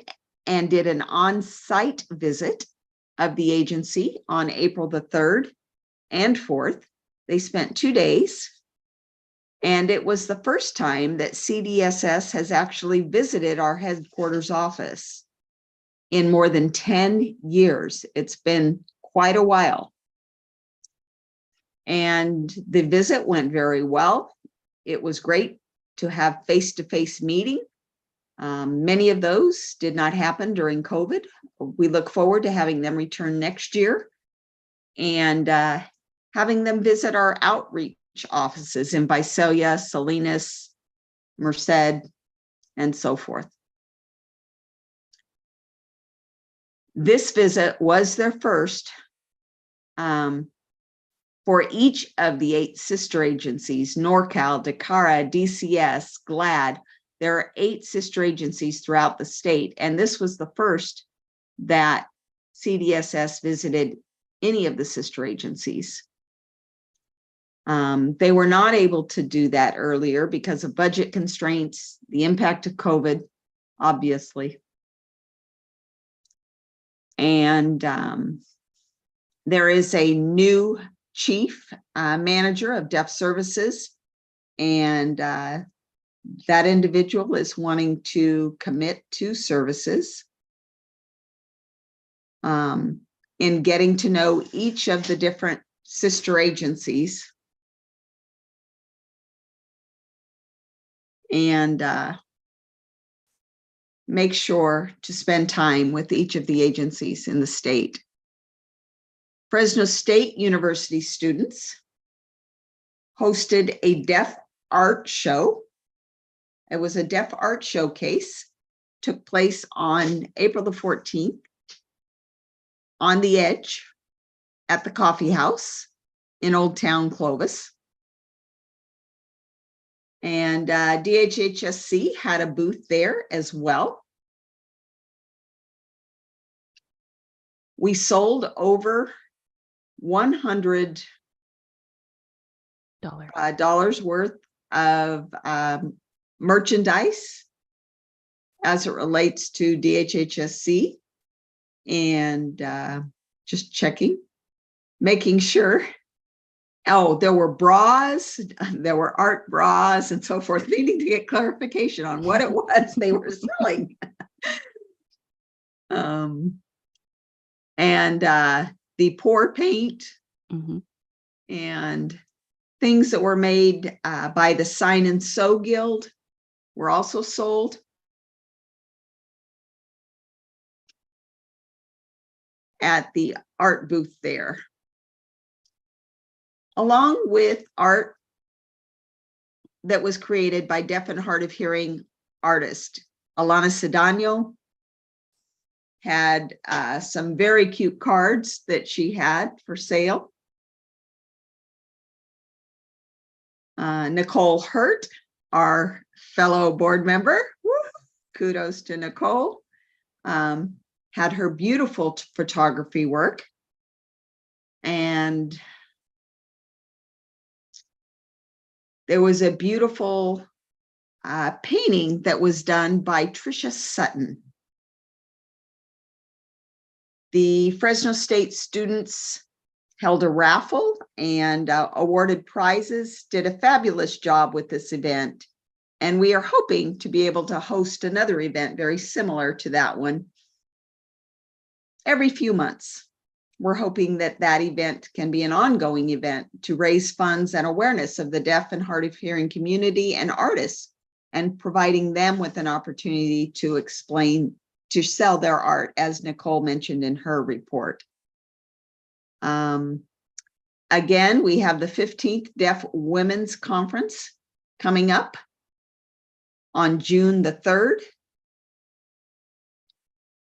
and did an on-site visit of the agency on April the 3rd and 4th. They spent 2 days, and it was the first time that CDSS has actually visited our headquarters office in more than 10 years. It's been quite a while. And the visit went very well. it was great to have face-to-face meeting. Many of those did not happen during COVID. We look forward to having them return next year and having them visit our outreach offices in Visalia, Salinas, Merced, and so forth. This visit was their first for each of the 8 sister agencies, NorCal, DECARA, DCS, GLAD. There are 8 sister agencies throughout the state, and this was the first that CDSS visited any of the sister agencies. They were not able to do that earlier because of budget constraints, the impact of COVID, obviously. And there is a new chief manager of deaf services, and that individual is wanting to commit to services in getting to know each of the different sister agencies and make sure to spend time with each of the agencies in the state. Fresno State University students hosted a deaf art show. It was a deaf art showcase, took place on April the 14th on the Edge at the Coffee House in Old Town Clovis. And DHHSC had a booth there as well. We sold over $100 dollars worth of merchandise as it relates to DHHSC, and just checking, making sure. Oh, there were bras, there were art bras and so forth, needing to get clarification on what it was they were selling. And the pour paint and things that were made by the Sign and Sew Guild were also sold. At the art booth there, along with art that was created by deaf and hard of hearing artist Alana Cedano. Had some very cute cards that she had for sale. Nicole Hurt, our fellow board member, kudos to Nicole, had her beautiful photography work. And there was a beautiful painting that was done by Tricia Sutton. The Fresno State students held a raffle and awarded prizes, did a fabulous job with this event. And we are hoping to be able to host another event very similar to that one every few months. We're hoping that that event can be an ongoing event to raise funds and awareness of the deaf and hard of hearing community and artists, and providing them with an opportunity to explain, to sell their art, as Nicole mentioned in her report. Again, we have the 15th Deaf Women's Conference coming up on June the 3rd.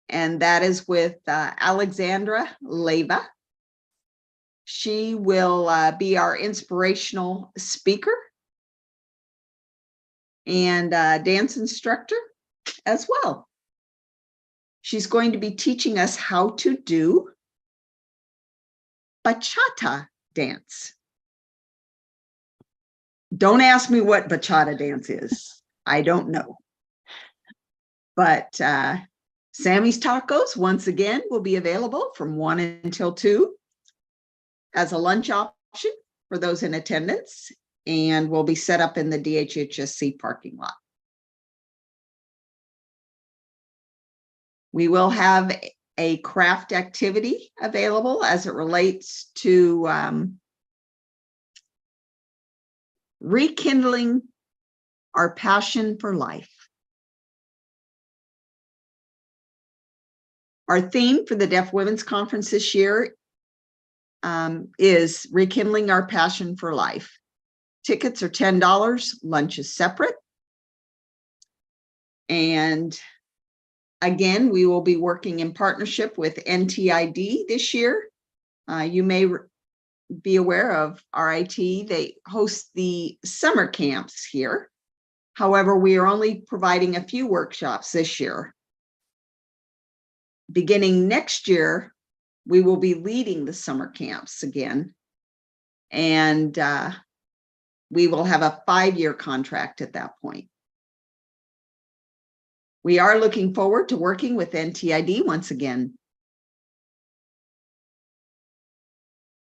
And that is with Alexandra Leva. She will be our inspirational speaker and dance instructor as well. She's going to be teaching us how to do bachata dance. Don't ask me what bachata dance is. I don't know. But Sammy's Tacos, once again, will be available from 1 until 2 as a lunch option for those in attendance, and will be set up in the DHHSC parking lot. We will have a craft activity available as it relates to rekindling our passion for life. Our theme for the Deaf Women's Conference this year is Rekindling Our Passion for Life. Tickets are $10, lunch is separate. And again, we will be working in partnership with NTID this year. You may be aware of RIT. They host the summer camps here. However, we are only providing a few workshops this year. Beginning next year, we will be leading the summer camps again. And we will have a 5-year contract at that point. We are looking forward to working with NTID once again.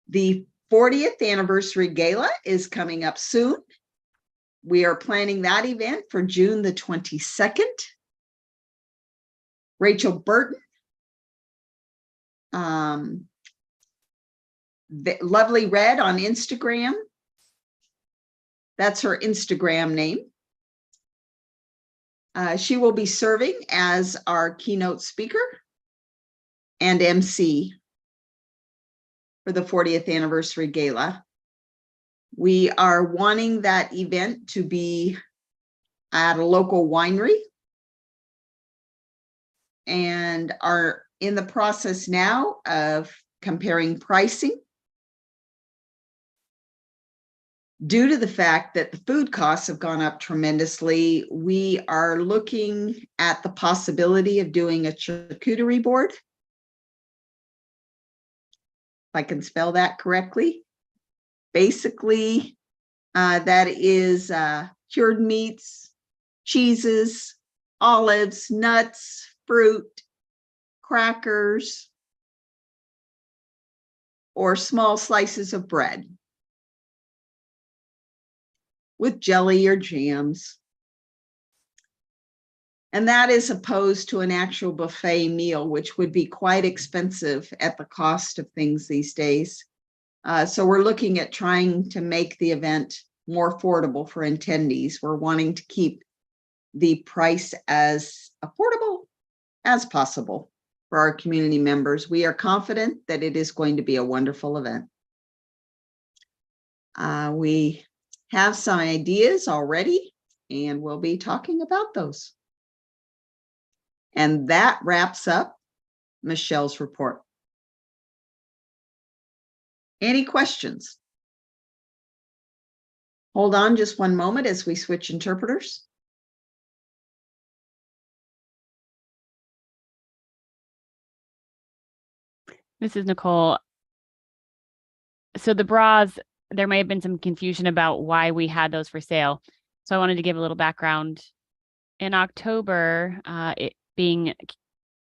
The 40th anniversary gala is coming up soon. We are planning that event for June the 22nd. Rachel Burton, Lovely Red on Instagram. That's her Instagram name. She will be serving as our keynote speaker and MC for the 40th anniversary gala. We are wanting that event to be at a local winery and are in the process now of comparing pricing. Due to the fact that the food costs have gone up tremendously, we are looking at the possibility of doing a charcuterie board. If I can spell that correctly. Basically, that is cured meats, cheeses, olives, nuts, fruit, crackers, or small slices of bread with jelly or jams. And that is opposed to an actual buffet meal, which would be quite expensive at the cost of things these days. So we're looking at trying to make the event more affordable for attendees. We're wanting to keep the price as affordable as possible for our community members. We are confident that it is going to be a wonderful event. We have some ideas already, and we'll be talking about those. And that wraps up Michelle's report. Any questions? Hold on just one moment as we switch interpreters. This is Nicole. So the bras, there may have been some confusion about why we had those for sale. So I wanted to give a little background. In October, it being,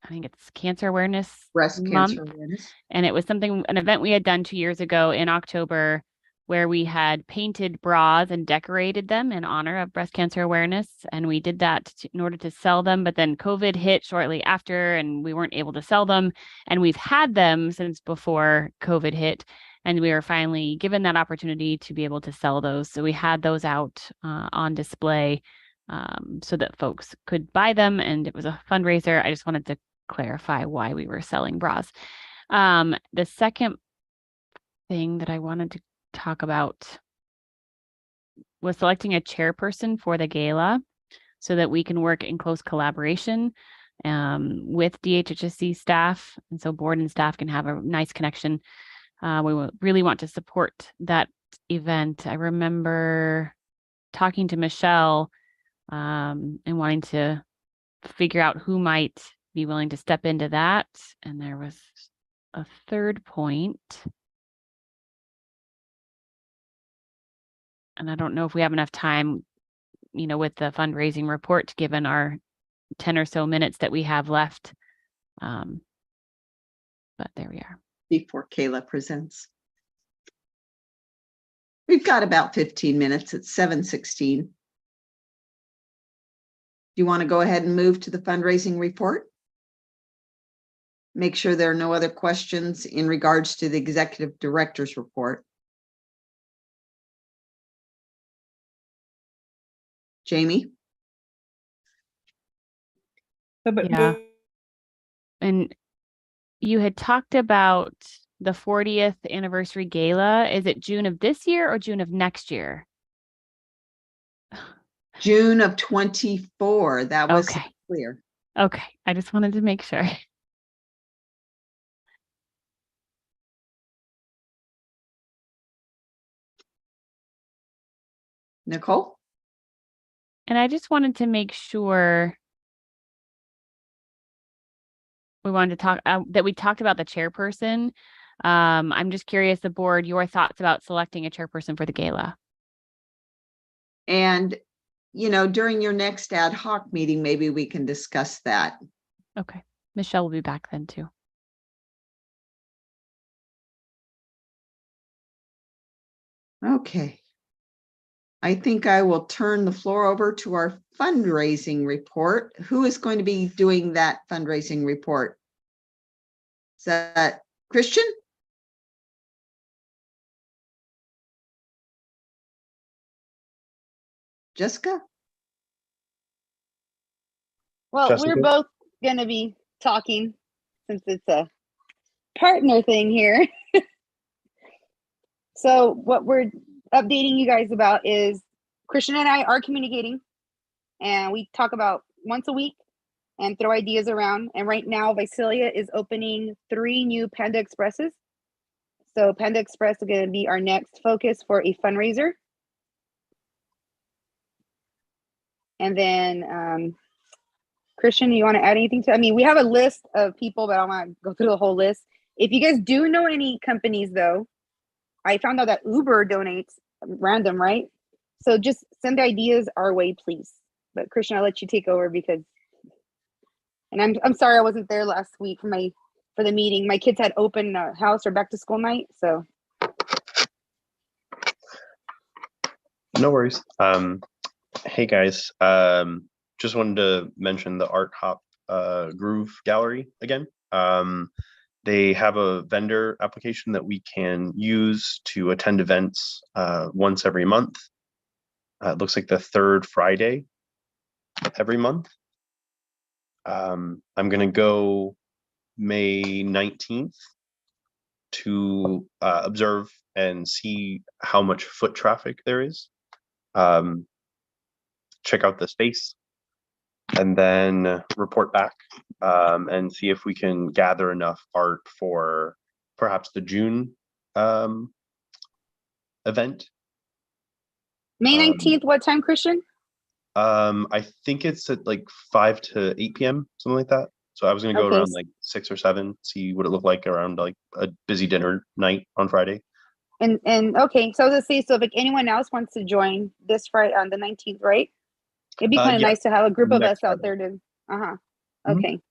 I think it's Cancer Awareness Breast Month, cancer awareness. and it was an event we had done 2 years ago in October, where we had painted bras and decorated them in honor of breast cancer awareness. And we did that in order to sell them, but then COVID hit shortly after and we weren't able to sell them. And we've had them since before COVID hit. And we were finally given that opportunity to be able to sell those. So we had those out on display so that folks could buy them. And it was a fundraiser. I just wanted to clarify why we were selling bras. The second thing that I wanted to talk about was selecting a chairperson for the gala so that we can work in close collaboration with DHHSC staff. And so board and staff can have a nice connection. We really want to support that event. I remember talking to Michelle and wanting to figure out who might be willing to step into that. And there was a third point. And I don't know if we have enough time, with the fundraising report, given our 10 or so minutes that we have left. But there we are. Before Kayla presents. We've got about 15 minutes. It's 7:16. Do you want to go ahead and move to the fundraising report? Make sure there are no other questions in regards to the executive director's report. Jamie? Yeah. And you had talked about the 40th anniversary gala. Is it June of this year or June of next year? June of 24. That was Okay. clear. Okay. I just wanted to make sure. Nicole? And I just wanted to make sure we wanted to talk that we talked about the chairperson. I'm just curious, the board, your thoughts about selecting a chairperson for the gala. And, you know, during your next ad hoc meeting, maybe we can discuss that. Okay. Michelle will be back then too. Okay. I think I will turn the floor over to our fundraising report. Who is going to be doing that fundraising report? Is that Christian? Jessica? Well, Jessica? we're both going to be talking since it's a partner thing here. So what we're updating you guys about is Christian and I are communicating, and we talk about once a week and throw ideas around. And right now, Visalia is opening 3 new Panda Expresses. So Panda Express is going to be our next focus for a fundraiser. And then Christian, you want to add anything to? I mean, we have a list of people, but I don't want to go through the whole list. If you guys do know any companies, though, I found out that Uber donates random, right? So just send ideas our way, please. But Christian, I'll let you take over because, and I'm sorry I wasn't there last week for the meeting. My kids had open house or back to school night, so. No worries. Hey guys, just wanted to mention the Art Hop Groove Gallery again. They have a vendor application that we can use to attend events once every month. It looks like the 3rd Friday every month. I'm gonna go May 19th to observe and see how much foot traffic there is. Check out the space and then report back and see if we can gather enough art for perhaps the June event. May 19th, what time, Christian? I think it's at like 5 to 8 p.m., something like that. So I was gonna go Okay. around like 6 or 7, see what it looked like around like a busy dinner night on Friday. And okay, so I was gonna say, so if anyone else wants to join this Friday on the 19th, right? It'd be kind of Yeah, nice to have a group of next us out Friday. there to, Mhm. okay.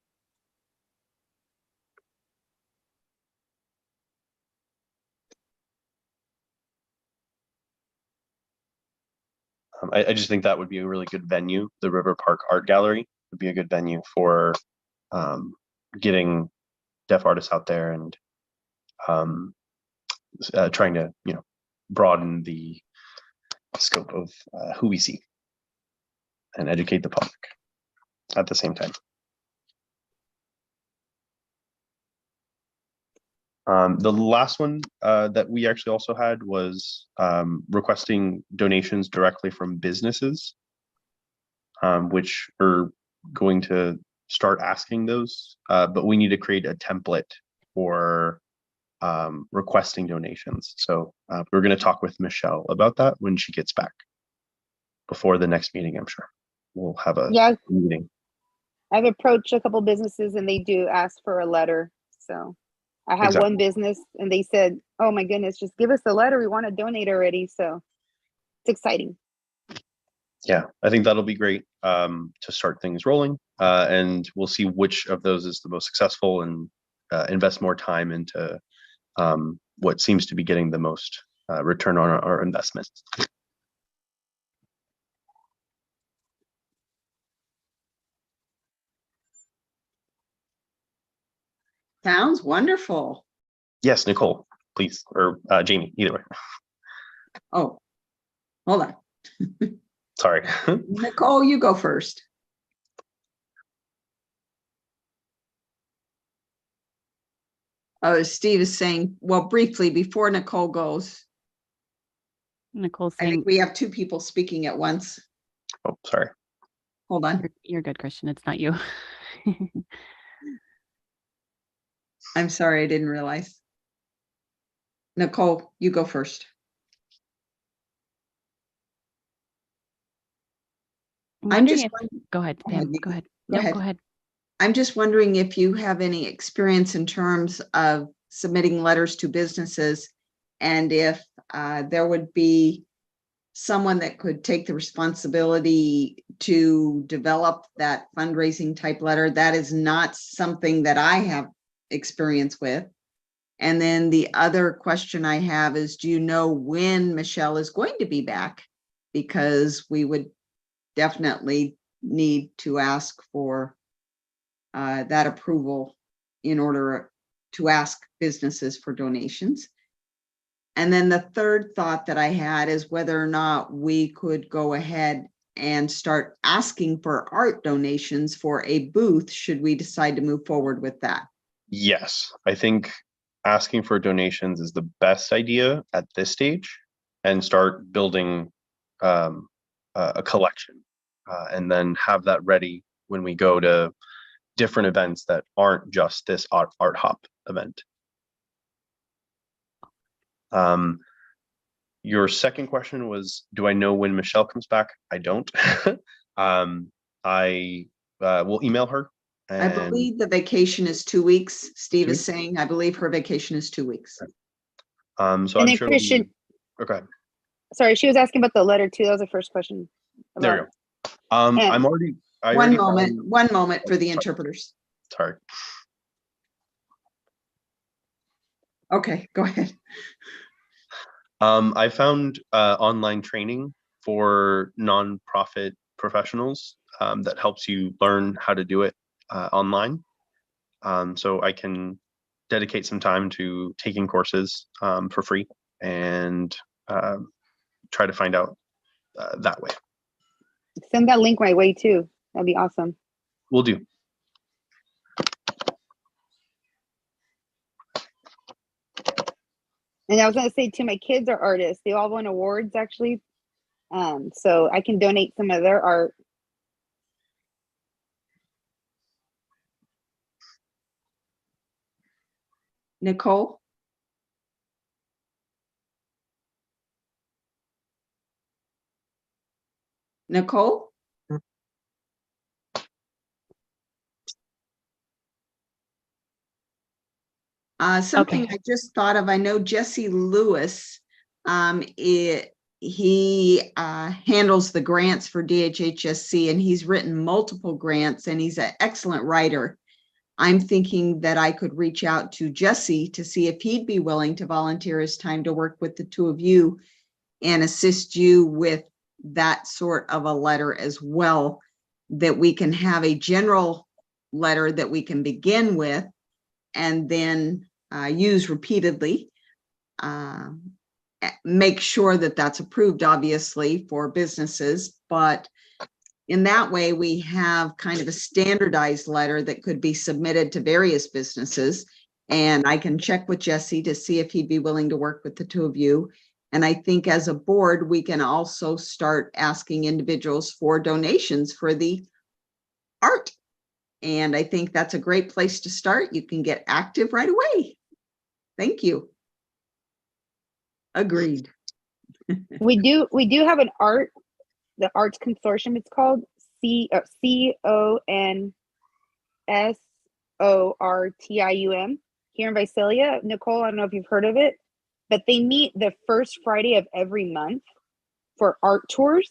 I just think that would be a really good venue. The River Park Art Gallery would be a good venue for getting deaf artists out there and trying to, you know, broaden the scope of who we see and educate the public at the same time. The last one that we actually also had was requesting donations directly from businesses, which are going to start asking those, but we need to create a template for requesting donations. So we're going to talk with Michelle about that when she gets back before the next meeting. I'm sure we'll have a meeting. I've approached a couple businesses and they do ask for a letter. So I had one business and they said, oh my goodness, just give us the letter. We want to donate already. So it's exciting. Yeah, I think that'll be great to start things rolling. And we'll see which of those is the most successful and invest more time into what seems to be getting the most return on our investment. Sounds wonderful. Yes, Nicole, please, or Jamie, either way. Oh, hold on. sorry. Nicole, you go first. Oh, Steve is saying, well, briefly, before Nicole goes, Nicole's I saying, think we have two people speaking at once. Oh, sorry. Hold on. you're good, Christian. It's not you. I'm sorry, I didn't realize. Nicole, you go first. I'm wondering just if- wondering- go ahead, Go ahead, Pam. Go Nikki. ahead. Go No, ahead. go ahead. I'm just wondering if you have any experience in terms of submitting letters to businesses, and if there would be someone that could take the responsibility to develop that fundraising type letter. That is not something that I have experience with. And then the other question I have is, do you know when Michelle is going to be back? Because we would definitely need to ask for that approval in order to ask businesses for donations. And then the third thought that I had is whether or not we could go ahead and start asking for art donations for a booth, should we decide to move forward with that. Yes, I think asking for donations is the best idea at this stage, and start building a collection, and then have that ready when we go to different events that aren't just this art hop event. Your second question was, do I know when Michelle comes back? I don't. I will email her. I And believe the vacation is 2 weeks. Steve 2 is weeks? saying, I believe her vacation is 2 weeks. So And I'm then sure. Christian, Okay, sorry, she was asking about the letter too. That was the first question. there you about- go. And- I'm already. I One already moment, found- one moment for the interpreters. Sorry. Okay, go ahead. I found online training for nonprofit professionals that helps you learn how to do it online. So I can dedicate some time to taking courses for free, and try to find out that way. Send that link my way too. That'd be awesome. Will do. And I was gonna say too, my kids are artists. They all won awards actually. So I can donate some of their art. Nicole? Nicole? Something I just thought of, I know Jesse Lewis, he handles the grants for DHHSC, and he's written multiple grants, and he's an excellent writer. I'm thinking that I could reach out to Jesse to see if he'd be willing to volunteer his time to work with the two of you and assist you with that sort of a letter as well, that we can have a general letter that we can begin with and then use repeatedly. Make sure that that's approved, obviously, for businesses, but in that way, we have kind of a standardized letter that could be submitted to various businesses. And I can check with Jesse to see if he'd be willing to work with the two of you. And I think as a board, we can also start asking individuals for donations for the art. And I think that's a great place to start. You can get active right away. Thank you. Agreed. We do have an art, the Arts Consortium. It's called CONSORTIUM here in Visalia. Nicole, I don't know if you've heard of it, but they meet the first Friday of every month for art tours.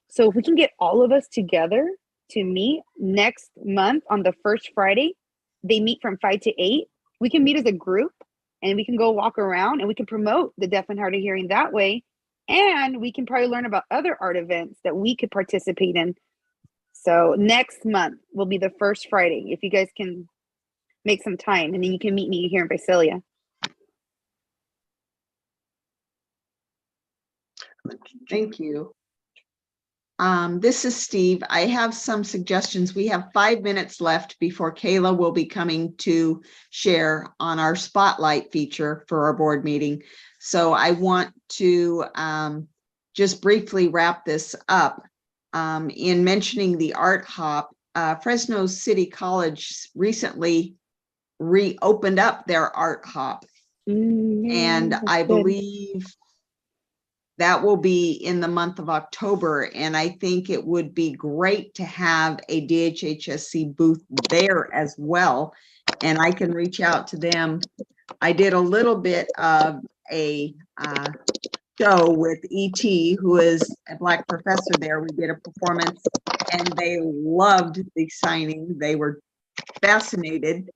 So if we can get all of us together to meet next month on the first Friday, they meet from 5 to 8. We can meet as a group and we can go walk around and we can promote the deaf and hard of hearing that way. And we can probably learn about other art events that we could participate in. So next month will be the first Friday. If you guys can make some time, and then you can meet me here in Visalia. Thank you. This is Steve. I have some suggestions. We have 5 minutes left before Kayla will be coming to share on our spotlight feature for our board meeting. So I want to just briefly wrap this up. In mentioning the Art Hop, Fresno City College recently reopened up their Art Hop. And I believe that will be in the month of October. And I think it would be great to have a DHHSC booth there as well. And I can reach out to them. I did a little bit of a show with ET, who is a Black professor there. We did a performance and they loved the signing. They were fascinated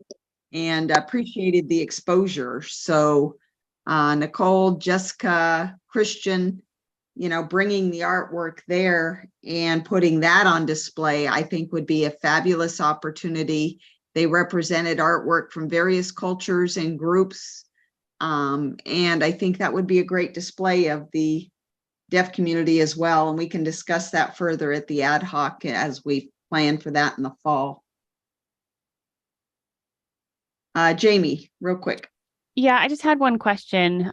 and appreciated the exposure. So Nicole, Jessica, Christian, bringing the artwork there and putting that on display, I think would be a fabulous opportunity. They represented artwork from various cultures and groups. And I think that would be a great display of the deaf community as well. And we can discuss that further at the ad hoc as we plan for that in the fall. Jamie, real quick. Yeah, I just had one question.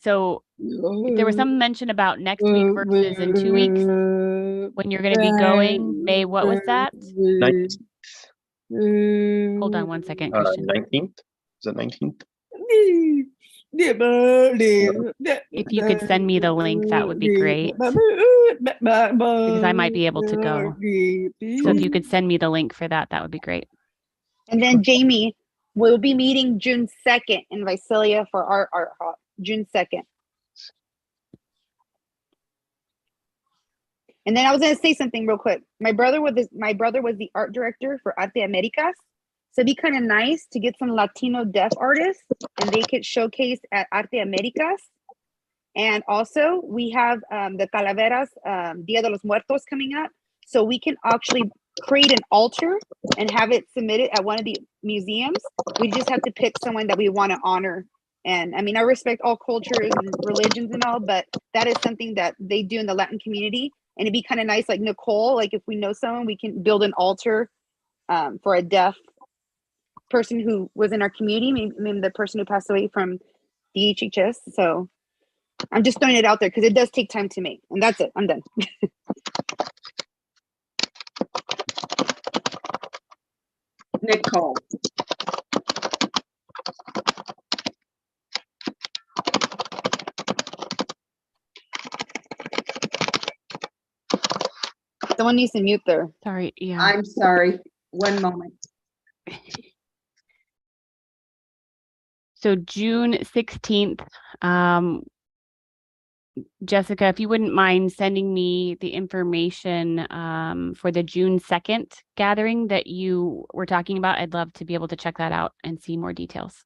So there was some mention about next week versus in 2 weeks when you're going to be going. May, what was that? 19th. Hold on one second, Christian. 19th? Is it 19th? If you could send me the link, that would be great. Because I might be able to go. So if you could send me the link for that, that would be great. And then Jamie, we'll be meeting June 2nd in Visalia for our Art Hop, June 2nd. And then I was going to say something real quick. My brother was the art director for Arte Americas. So it'd be kind of nice to get some Latino deaf artists and they could showcase at Arte Americas. And also we have the Calaveras Dia de los Muertos coming up. So we can actually create an altar and have it submitted at one of the museums. We just have to pick someone that we want to honor. And I mean, I respect all cultures and religions and all, but that is something that they do in the Latin community. And it'd be kind of nice, like Nicole, like if we know someone, we can build an altar for a deaf person who was in our community, maybe the person who passed away from DHHS. So I'm just throwing it out there because it does take time to make. And that's it. I'm done. Nicole. Someone needs to mute there. Sorry. Yeah. I'm sorry. One moment. So June 16th, Jessica, if you wouldn't mind sending me the information for the June 2nd gathering that you were talking about, I'd love to be able to check that out and see more details.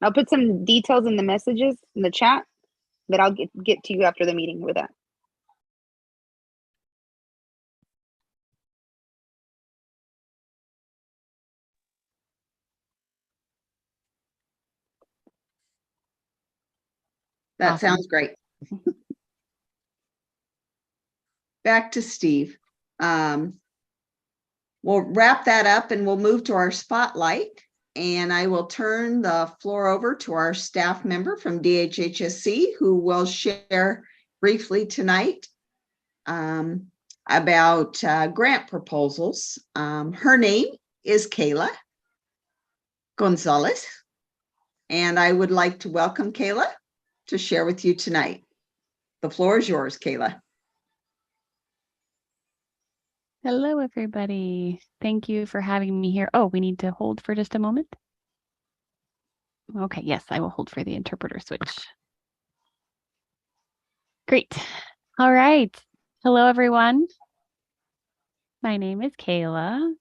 I'll put some details in the messages in the chat, but I'll get to you after the meeting with that. That Awesome. sounds great. Back to Steve. We'll wrap that up and we'll move to our spotlight. And I will turn the floor over to our staff member from DHHSC who will share briefly tonight about grant proposals. Her name is Kayla Gonzalez. And I would like to welcome Kayla to share with you tonight. The floor is yours, Kayla. Hello, everybody. Thank you for having me here. Oh, we need to hold for just a moment. Okay, yes, I will hold for the interpreter switch. Great. All right. Hello, everyone. My name is Kayla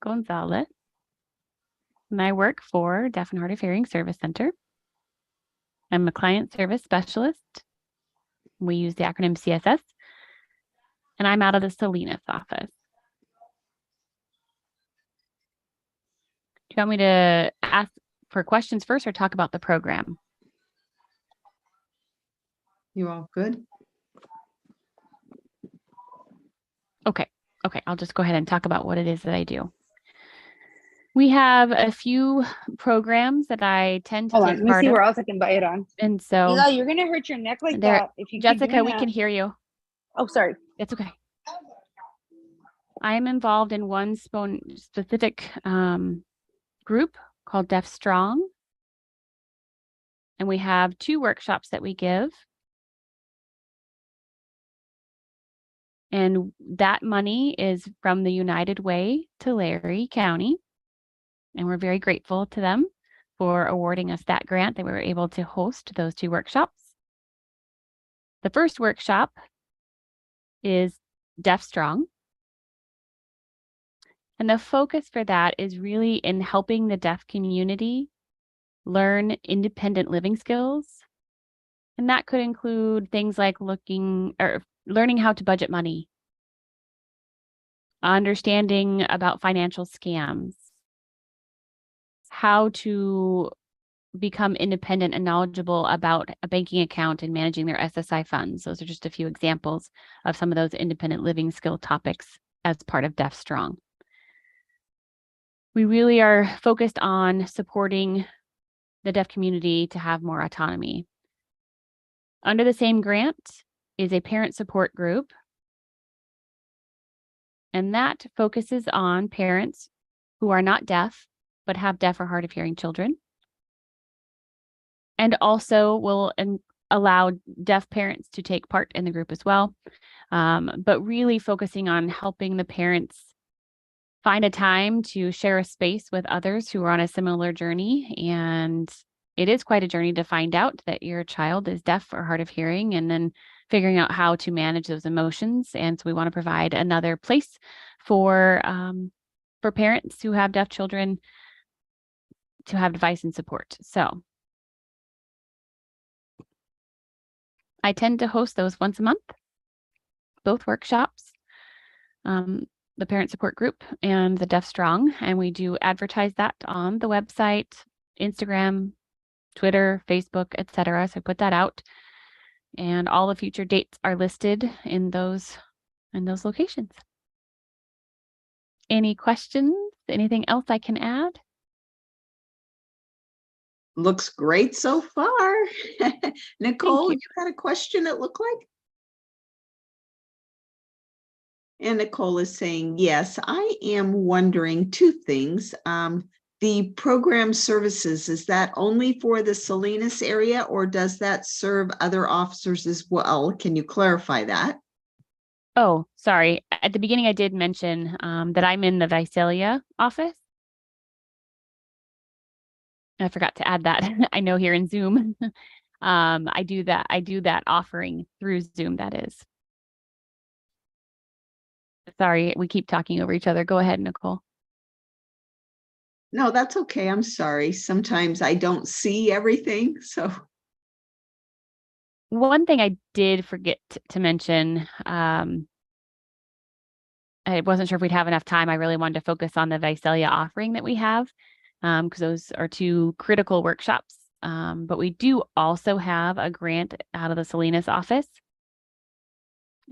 Gonzalez, and I work for Deaf and Hard of Hearing Service Center. I'm a client service specialist. We use the acronym CSS, and I'm out of the Salinas office. Do you want me to ask for questions first or talk about the program? You all good? Okay. Okay. I'll just go ahead and talk about what it is that I do. We have a few programs that I tend to Hold on, take let me part see of. where else I can buy it on. And so Eli, you're gonna hurt your neck like there, that if you keep Jessica, doing we that. can hear you. Oh, sorry. That's okay. I am involved in one specific group called Deaf Strong. And we have 2 workshops that we give. And that money is from the United Way to Larry County. And we're very grateful to them for awarding us that grant that we were able to host those 2 workshops. The first workshop is Deaf Strong. And the focus for that is really in helping the deaf community learn independent living skills. And that could include things like learning how to budget money, understanding about financial scams, how to become independent and knowledgeable about a banking account and managing their SSI funds. Those are just a few examples of some of those independent living skill topics as part of Deaf Strong. We really are focused on supporting the deaf community to have more autonomy. Under the same grant is a parent support group, and that focuses on parents who are not deaf, but have deaf or hard of hearing children, and also will allow deaf parents to take part in the group as well, but really focusing on helping the parents find a time to share a space with others who are on a similar journey. And it is quite a journey to find out that your child is deaf or hard of hearing, and then figuring out how to manage those emotions. And so we want to provide another place for parents who have deaf children to have advice and support. So I tend to host those once a month, both workshops, the parent support group and the Deaf Strong. And we do advertise that on the website, Instagram, Twitter, Facebook, etc. So I put that out, and all the future dates are listed in those locations. Any questions? Anything else I can add? Looks great so far. Nicole, you. you had a question, it looked like? And Nicole is saying, yes, I am wondering 2 things. The program services, is that only for the Salinas area, or does that serve other officers as well? Can you clarify that? Oh, sorry. At the beginning, I did mention that I'm in the Visalia office. I forgot to add that. I know here in Zoom, I do that offering through Zoom, that is. Sorry, we keep talking over each other. Go ahead, Nicole. No, that's okay. I'm sorry. Sometimes I don't see everything, so. One thing I did forget to mention, I wasn't sure if we'd have enough time. I really wanted to focus on the Visalia offering that we have, because those are 2 critical workshops. But we do also have a grant out of the Salinas office.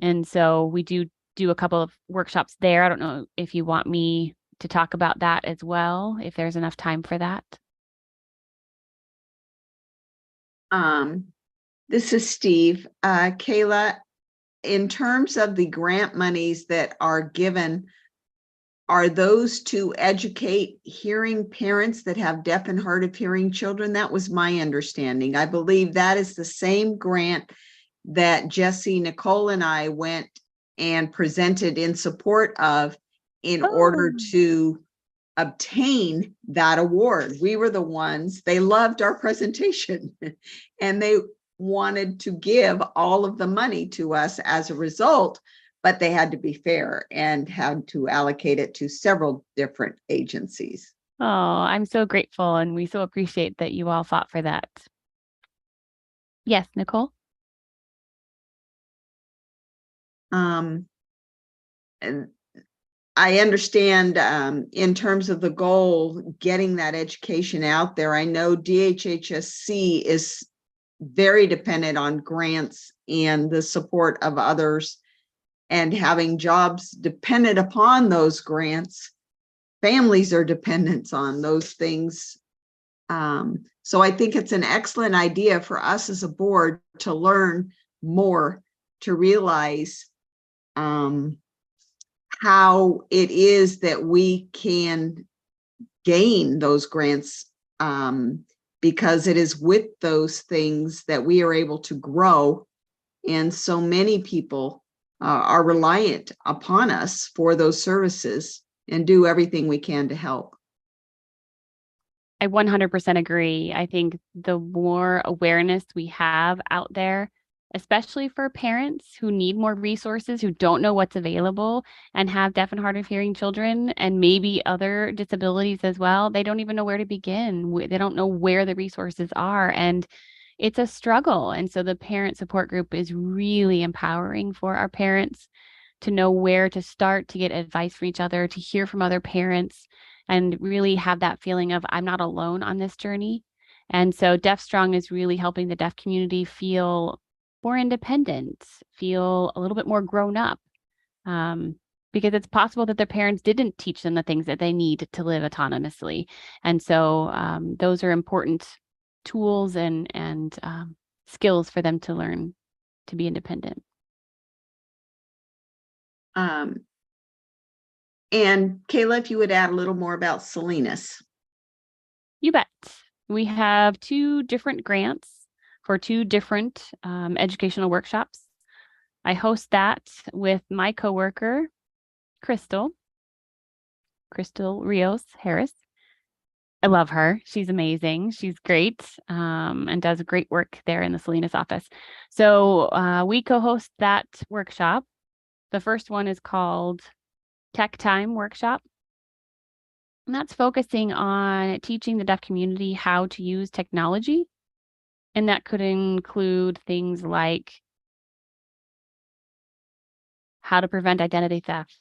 And so we do a couple of workshops there. I don't know if you want me to talk about that as well, if there's enough time for that. This is Steve. Kayla, in terms of the grant monies that are given, are those to educate hearing parents that have deaf and hard of hearing children? That was my understanding. I believe that is the same grant that Jesse, Nicole, and I went and presented in support of in order to obtain that award. We were the ones, they loved our presentation and they wanted to give all of the money to us as a result, but they had to be fair and had to allocate it to several different agencies. Oh, I'm so grateful, and we so appreciate that you all fought for that. Yes, Nicole? And I understand in terms of the goal, getting that education out there. I know DHHSC is very dependent on grants and the support of others and having jobs dependent upon those grants. Families are dependent on those things. So I think it's an excellent idea for us as a board to learn more, to realize how it is that we can gain those grants, because it is with those things that we are able to grow. And so many people are reliant upon us for those services and do everything we can to help. I 100% agree. I think the more awareness we have out there, especially for parents who need more resources, who don't know what's available and have deaf and hard of hearing children and maybe other disabilities as well, they don't even know where to begin. They don't know where the resources are. And it's a struggle. And so the parent support group is really empowering for our parents to know where to start, to get advice from each other, to hear from other parents, and really have that feeling of I'm not alone on this journey. And so Deaf Strong is really helping the deaf community feel more independent, feel a little bit more grown up, because it's possible that their parents didn't teach them the things that they need to live autonomously. And so those are important tools and skills for them to learn to be independent. And Kayla, if you would add a little more about Salinas. You bet. We have 2 different grants for 2 different educational workshops. I host that with my coworker, Crystal Rios Harris. I love her. She's amazing. She's great, and does great work there in the Salinas office. So we co-host that workshop. The first one is called Tech Time Workshop. And that's focusing on teaching the deaf community how to use technology. And that could include things like how to prevent identity theft,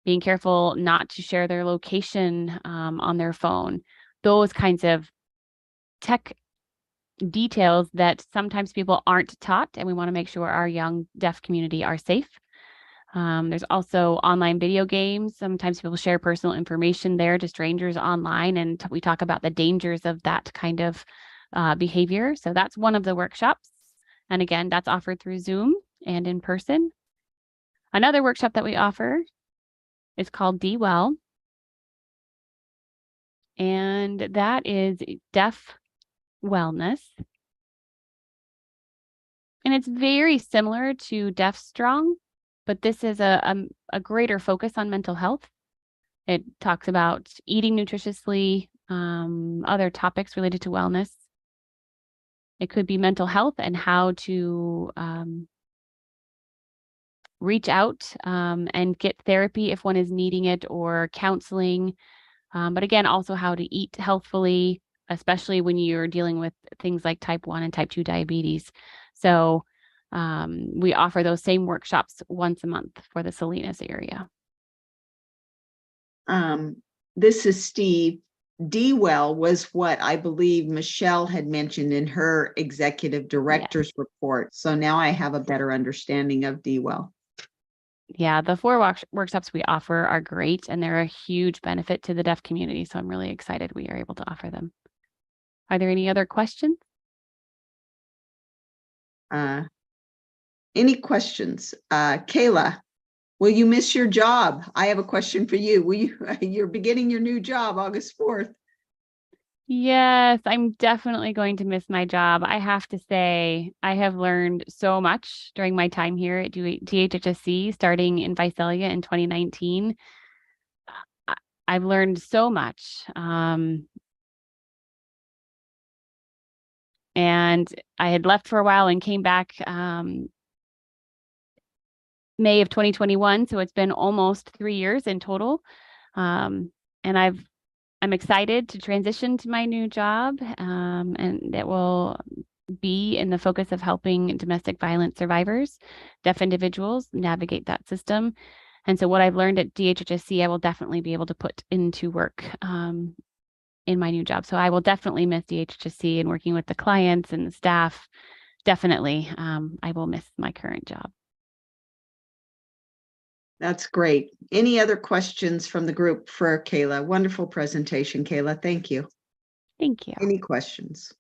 being careful not to share their location on their phone, those kinds of tech details that sometimes people aren't taught, and we want to make sure our young deaf community are safe. There's also online video games. Sometimes people share personal information there to strangers online, and we talk about the dangers of that kind of behavior. So that's one of the workshops. And again, that's offered through Zoom and in person. Another workshop that we offer is called D Well. And that is deaf wellness. And it's very similar to Deaf Strong, but this is a greater focus on mental health. It talks about eating nutritiously, other topics related to wellness. It could be mental health and how to reach out and get therapy if one is needing it, or counseling. But again, also how to eat healthfully, especially when you're dealing with things like type 1 and type 2 diabetes. So we offer those same workshops once a month for the Salinas area. This is Steve. D-Well was what I believe Michelle had mentioned in her executive director's report. So now I have a better understanding of D-Well. Yeah, the 4 workshops we offer are great, and they're a huge benefit to the deaf community. So I'm really excited we are able to offer them. Are there any other questions? Any questions? Kayla, will you miss your job? I have a question for you. You're beginning your new job August 4th. Yes, I'm definitely going to miss my job. I have to say, I have learned so much during my time here at DHHSC, starting in Visalia in 2019. I've learned so much. And I had left for a while and came back May of 2021. So it's been almost 3 years in total. And I'm excited to transition to my new job, and it will be in the focus of helping domestic violence survivors, deaf individuals navigate that system. And so what I've learned at DHHSC, I will definitely be able to put into work in my new job. So I will definitely miss DHHSC and working with the clients and the staff definitely, I will miss my current job. That's great. Any other questions from the group for Kayla? Wonderful presentation, Kayla. Thank you. Thank you. Any questions?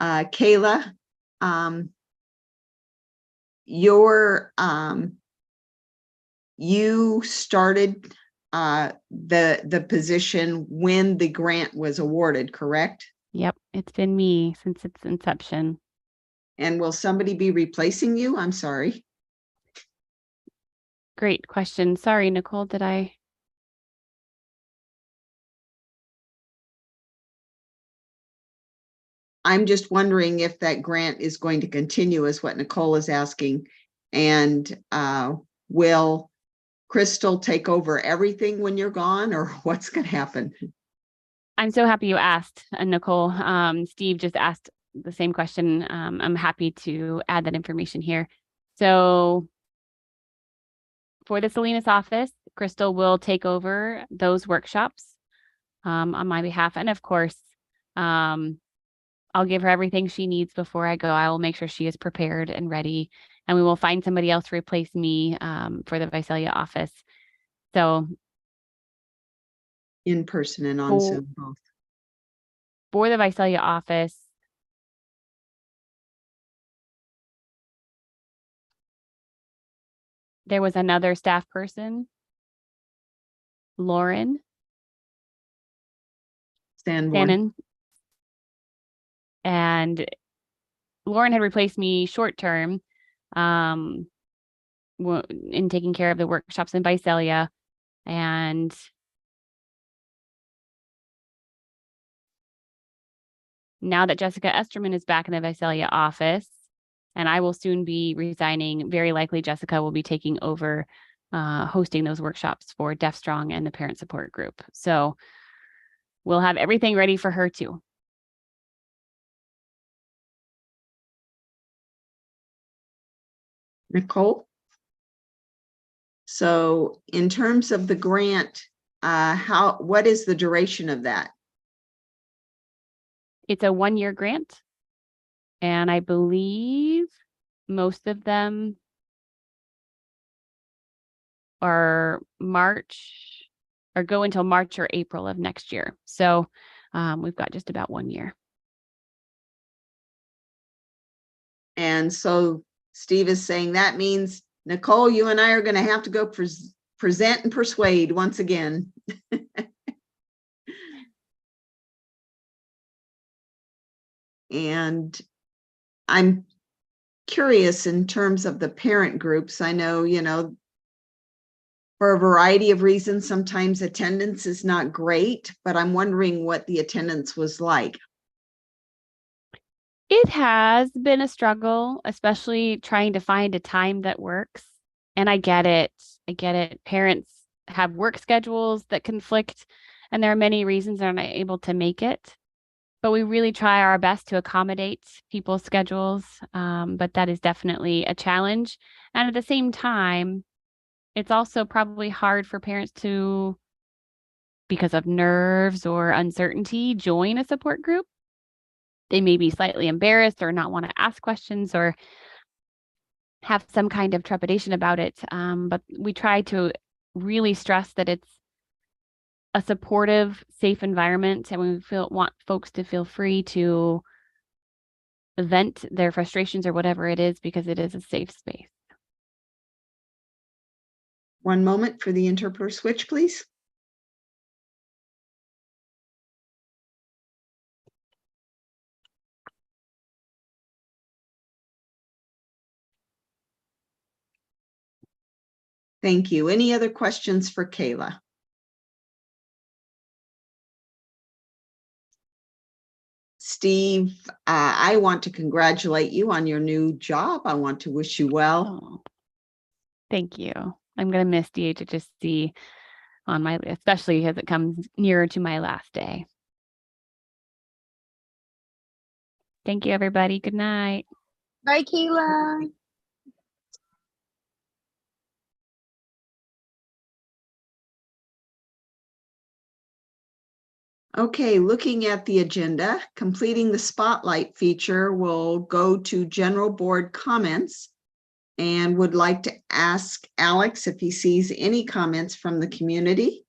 Kayla, you started the position when the grant was awarded, correct? Yep, it's been me since its inception. And will somebody be replacing you? I'm sorry. Great question. Sorry, Nicole, did I? I'm just wondering if that grant is going to continue, is what Nicole is asking. And will Crystal take over everything when you're gone, or what's going to happen? I'm so happy you asked, Nicole. Steve just asked the same question. I'm happy to add that information here. So for the Salinas office, Crystal will take over those workshops on my behalf. And of course, I'll give her everything she needs before I go. I will make sure she is prepared and ready, and we will find somebody else to replace me for the Visalia office. So In person and on Zoom both. for the Visalia office, there was another staff person, Lauren Sanborn. And Lauren had replaced me short term in taking care of the workshops in Visalia. And now that Jessica Esterman is back in the Visalia office, and I will soon be resigning, very likely Jessica will be taking over hosting those workshops for Deaf Strong and the parent support group. So we'll have everything ready for her too. Nicole? So in terms of the grant, what is the duration of that? It's a 1-year grant, and I believe most of them are March or go until March or April of next year. So we've got just about 1 year. And so Steve is saying that means, Nicole, you and I are going to have to go present and persuade once again. And I'm curious in terms of the parent groups. I know, for a variety of reasons, sometimes attendance is not great, but I'm wondering what the attendance was like. It has been a struggle, especially trying to find a time that works. And I get it. I get it. Parents have work schedules that conflict, and there are many reasons they're not able to make it. But we really try our best to accommodate people's schedules. But that is definitely a challenge. And at the same time, it's also probably hard for parents to, because of nerves or uncertainty, join a support group. They may be slightly embarrassed or not want to ask questions or have some kind of trepidation about it. But we try to really stress that it's a supportive, safe environment, and we want folks to feel free to vent their frustrations or whatever it is, because it is a safe space. One moment for the interpreter switch, please. Thank you. Any other questions for Kayla? Steve, I want to congratulate you on your new job. I want to wish you well. Oh, thank you. I'm going to miss DHHSC on my, especially as it comes nearer to my last day. Thank you, everybody. Good night. Bye, Kayla. Okay, looking at the agenda, completing the spotlight feature will go to general board comments and would like to ask Alex if he sees any comments from the community.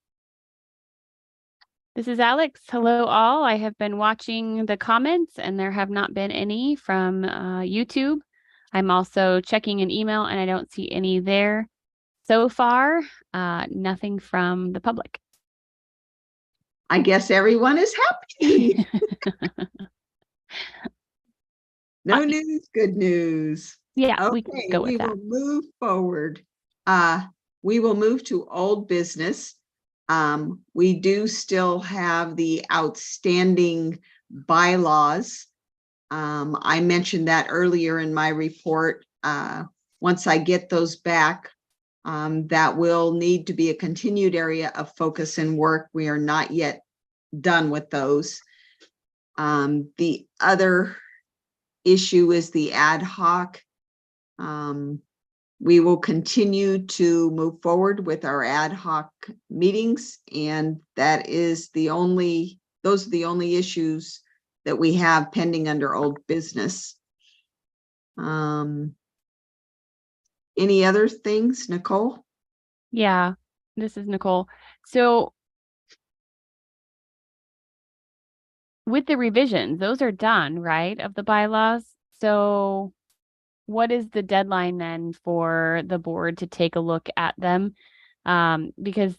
This is Alex. Hello, all. I have been watching the comments and there have not been any from YouTube. I'm also checking an email and I don't see any there so far. Nothing from the public. I guess everyone is happy. No news, good news. Yeah, we can Okay, go we with that. will move forward. We will move to old business. We do still have the outstanding bylaws. I mentioned that earlier in my report. Once I get those back, that will need to be a continued area of focus and work. We are not yet done with those. The other issue is the ad hoc. We will continue to move forward with our ad hoc meetings, and that is those are the only issues that we have pending under old business. Any other things, Nicole? Yeah, this is Nicole. So with the revisions, those are done, right, of the bylaws? So what is the deadline then for the board to take a look at them? Because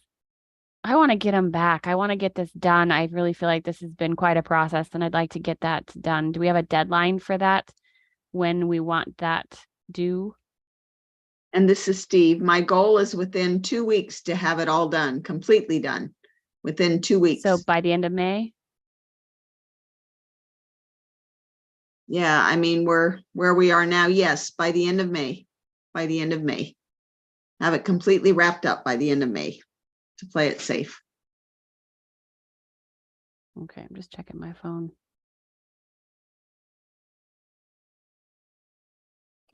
I want to get them back. I want to get this done. I really feel like this has been quite a process and I'd like to get that done. Do we have a deadline for that? When we want that due? And this is Steve. My goal is within 2 weeks to have it all done, completely done, within 2 weeks. So by the end of May? Yeah, I mean, we're where we are now. Yes, by the end of May, by the end of May. Have it completely wrapped up by the end of May to play it safe. Okay, I'm just checking my phone.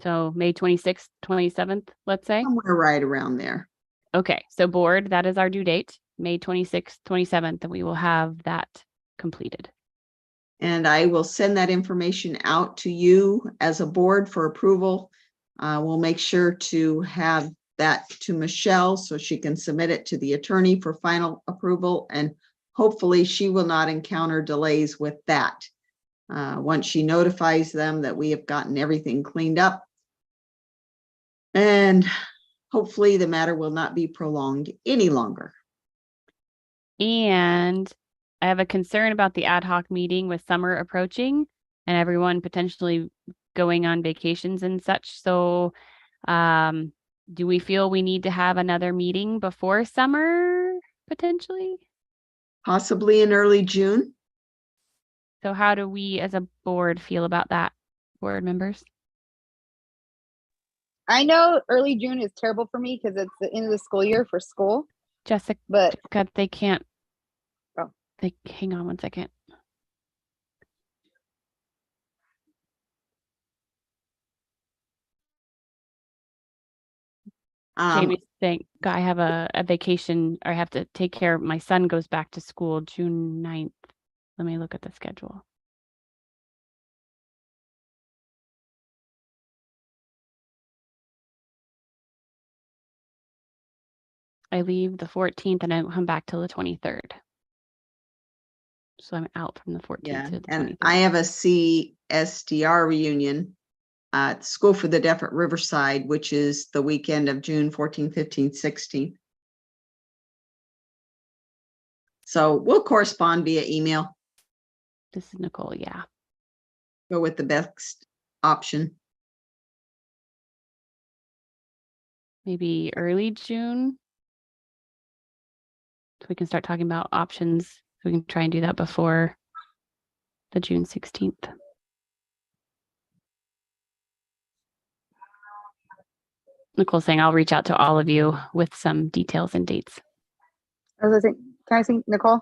So May 26th, 27th, let's say. Somewhere right around there. Okay, so board, that is our due date, May 26th, 27th, and we will have that completed. And I will send that information out to you as a board for approval. We'll make sure to have that to Michelle so she can submit it to the attorney for final approval, and hopefully she will not encounter delays with that. Once she notifies them that we have gotten everything cleaned up, and hopefully the matter will not be prolonged any longer. And I have a concern about the ad hoc meeting with summer approaching and everyone potentially going on vacations and such. So do we feel we need to have another meeting before summer potentially? Possibly in early June. So how do we as a board feel about that, board members? I know early June is terrible for me because it's the end of the school year for school, Jessica, but they can't. Oh. Hang on one second. Jamie's saying, I have a vacation, or I have to take care of, my son goes back to school June 9th. Let me look at the schedule. I leave the 14th and I come back till the 23rd. So I'm out from the 14th Yeah, to the 23rd. and I have a CSDR reunion at School for the Deaf at Riverside, which is the weekend of June 14, 15, 16. So we'll correspond via email. This is Nicole, yeah. Go with the best option. Maybe early June. So we can start talking about options. We can try and do that before the June 16th. Nicole's saying I'll reach out to all of you with some details and dates. I was gonna say, can I see Nicole?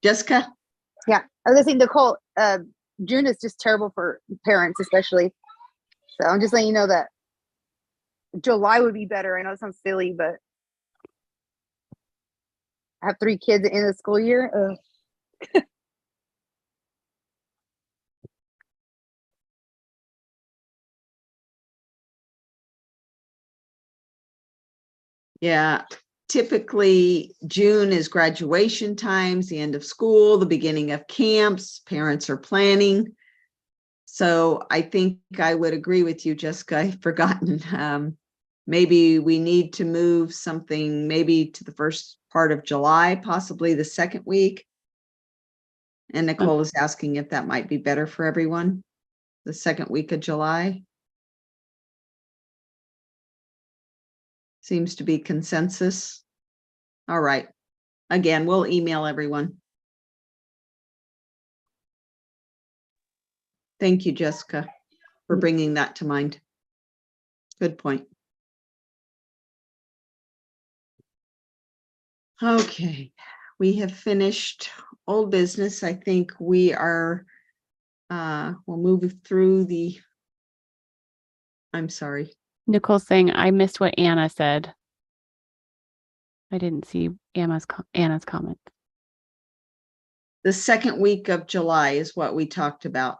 Jessica? Yeah, I was gonna say, Nicole, June is just terrible for parents, especially. So I'm just letting you know that. July would be better. I know it sounds silly, but I have 3 kids at the end of the school year. Ugh. Yeah, typically June is graduation times, the end of school, the beginning of camps, parents are planning. So I think I would agree with you, Jessica. I've forgotten. Maybe we need to move something maybe to the first part of July, possibly the second week. And Nicole is asking if that might be better for everyone, the second week of July. Seems to be consensus. All right. Again, we'll email everyone. Thank you, Jessica, for bringing that to mind. Good point. Okay, we have finished old business. I think we are, we'll move through the, I'm sorry. Nicole's saying, I missed what Anna said. I didn't see Anna's comment. The second week of July is what we talked about.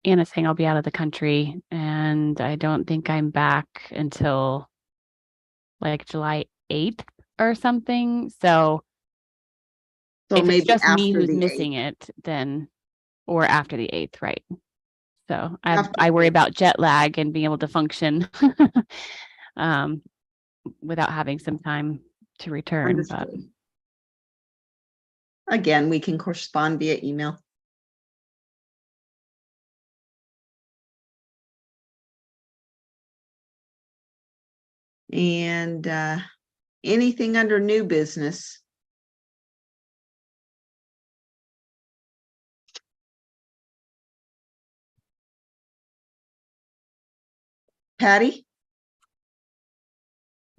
Anna's saying I'll be out of the country and I don't think I'm back until like July 8th or something. So So if it's maybe just me after who's the missing 8th. it, then, or after the 8th, right? So After I the worry 8th. about jet lag and being able to function without having some time to return. But Understood. Again, we can correspond via email. And anything under new business? Patty?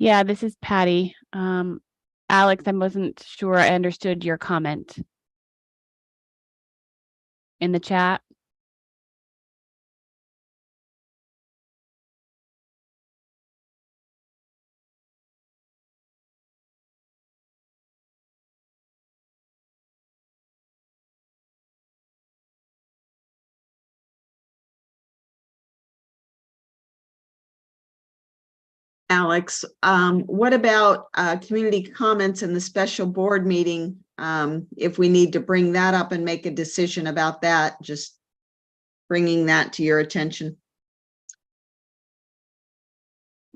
yeah, this is Patty. Alex, I wasn't sure I understood your comment in the chat. Alex, what about community comments in the special board meeting? If we need to bring that up and make a decision about that, just bringing that to your attention.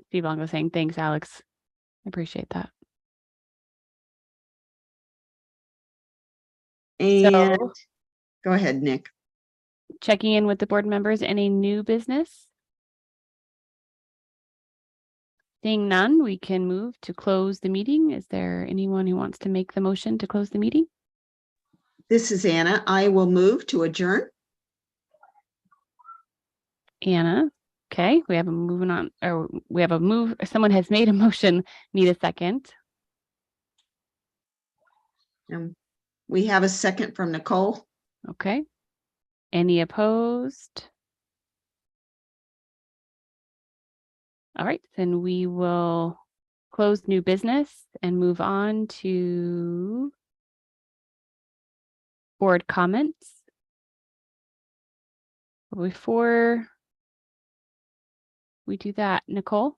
Steve Longo saying, thanks, Alex. I appreciate that. And So, go ahead, Nick. checking in with the board members, any new business? Seeing none, we can move to close the meeting. Is there anyone who wants to make the motion to close the meeting? This is Anna. I will move to adjourn. Anna. Okay, we have a moving on, or we have a move. Someone has made a motion. Need a second. And we have a second from Nicole. Okay. Any opposed? All right, then we will close new business and move on to board comments. Before we do that, Nicole?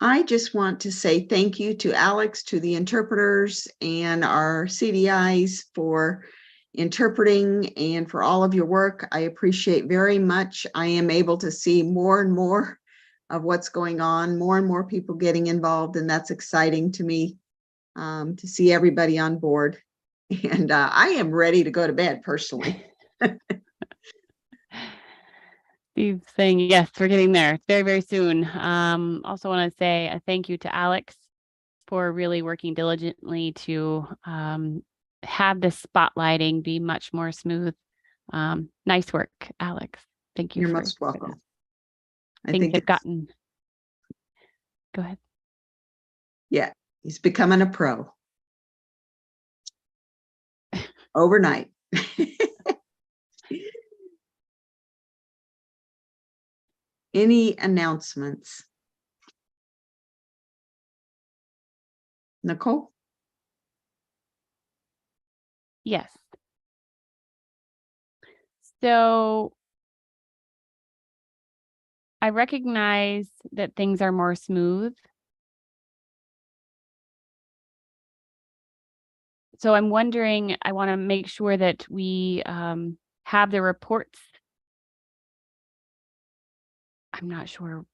I just want to say thank you to Alex, to the interpreters and our CDIs for interpreting and for all of your work. I appreciate very much. I am able to see more and more of what's going on, more and more people getting involved, and that's exciting to me to see everybody on board. And I am ready to go to bed personally. Steve saying, yes, we're getting there very, very soon. Also want to say a thank you to Alex for really working diligently to have the spotlighting be much more smooth. Nice work, Alex. Thank you. You're for most welcome. I things think have it's, gotten. Go ahead. yeah, he's becoming a pro overnight. Any announcements? Nicole? Yes. So I recognize that things are more smooth. So I'm wondering, I want to make sure that we have the reports. I'm not sure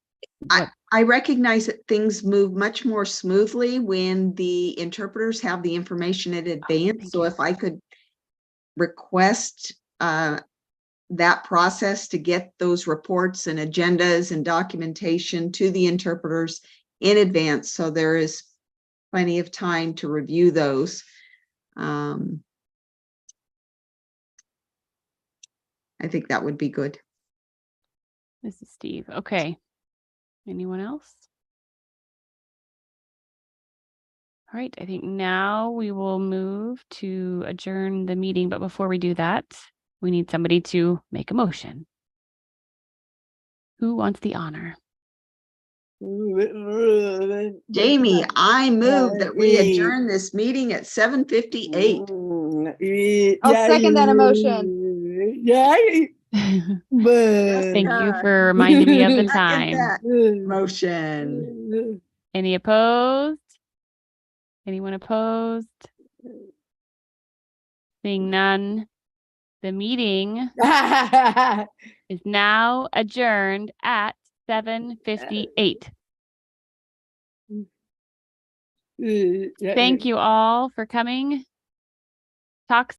what. I recognize that things move much more smoothly when the interpreters have the information in advance. thank So you. if I could request that process to get those reports and agendas and documentation to the interpreters in advance, so there is plenty of time to review those. I think that would be good. This is Steve. Okay. Anyone else? All right. I think now we will move to adjourn the meeting. But before we do that, we need somebody to make a motion. Who wants the honor? Jamie, I move that we adjourn this meeting at 7:58. I'll second that emotion. Thank you for reminding me of the Second time. that motion. Any opposed? Anyone opposed? Seeing none, the meeting is now adjourned at 7:58. Thank you all for coming. Talk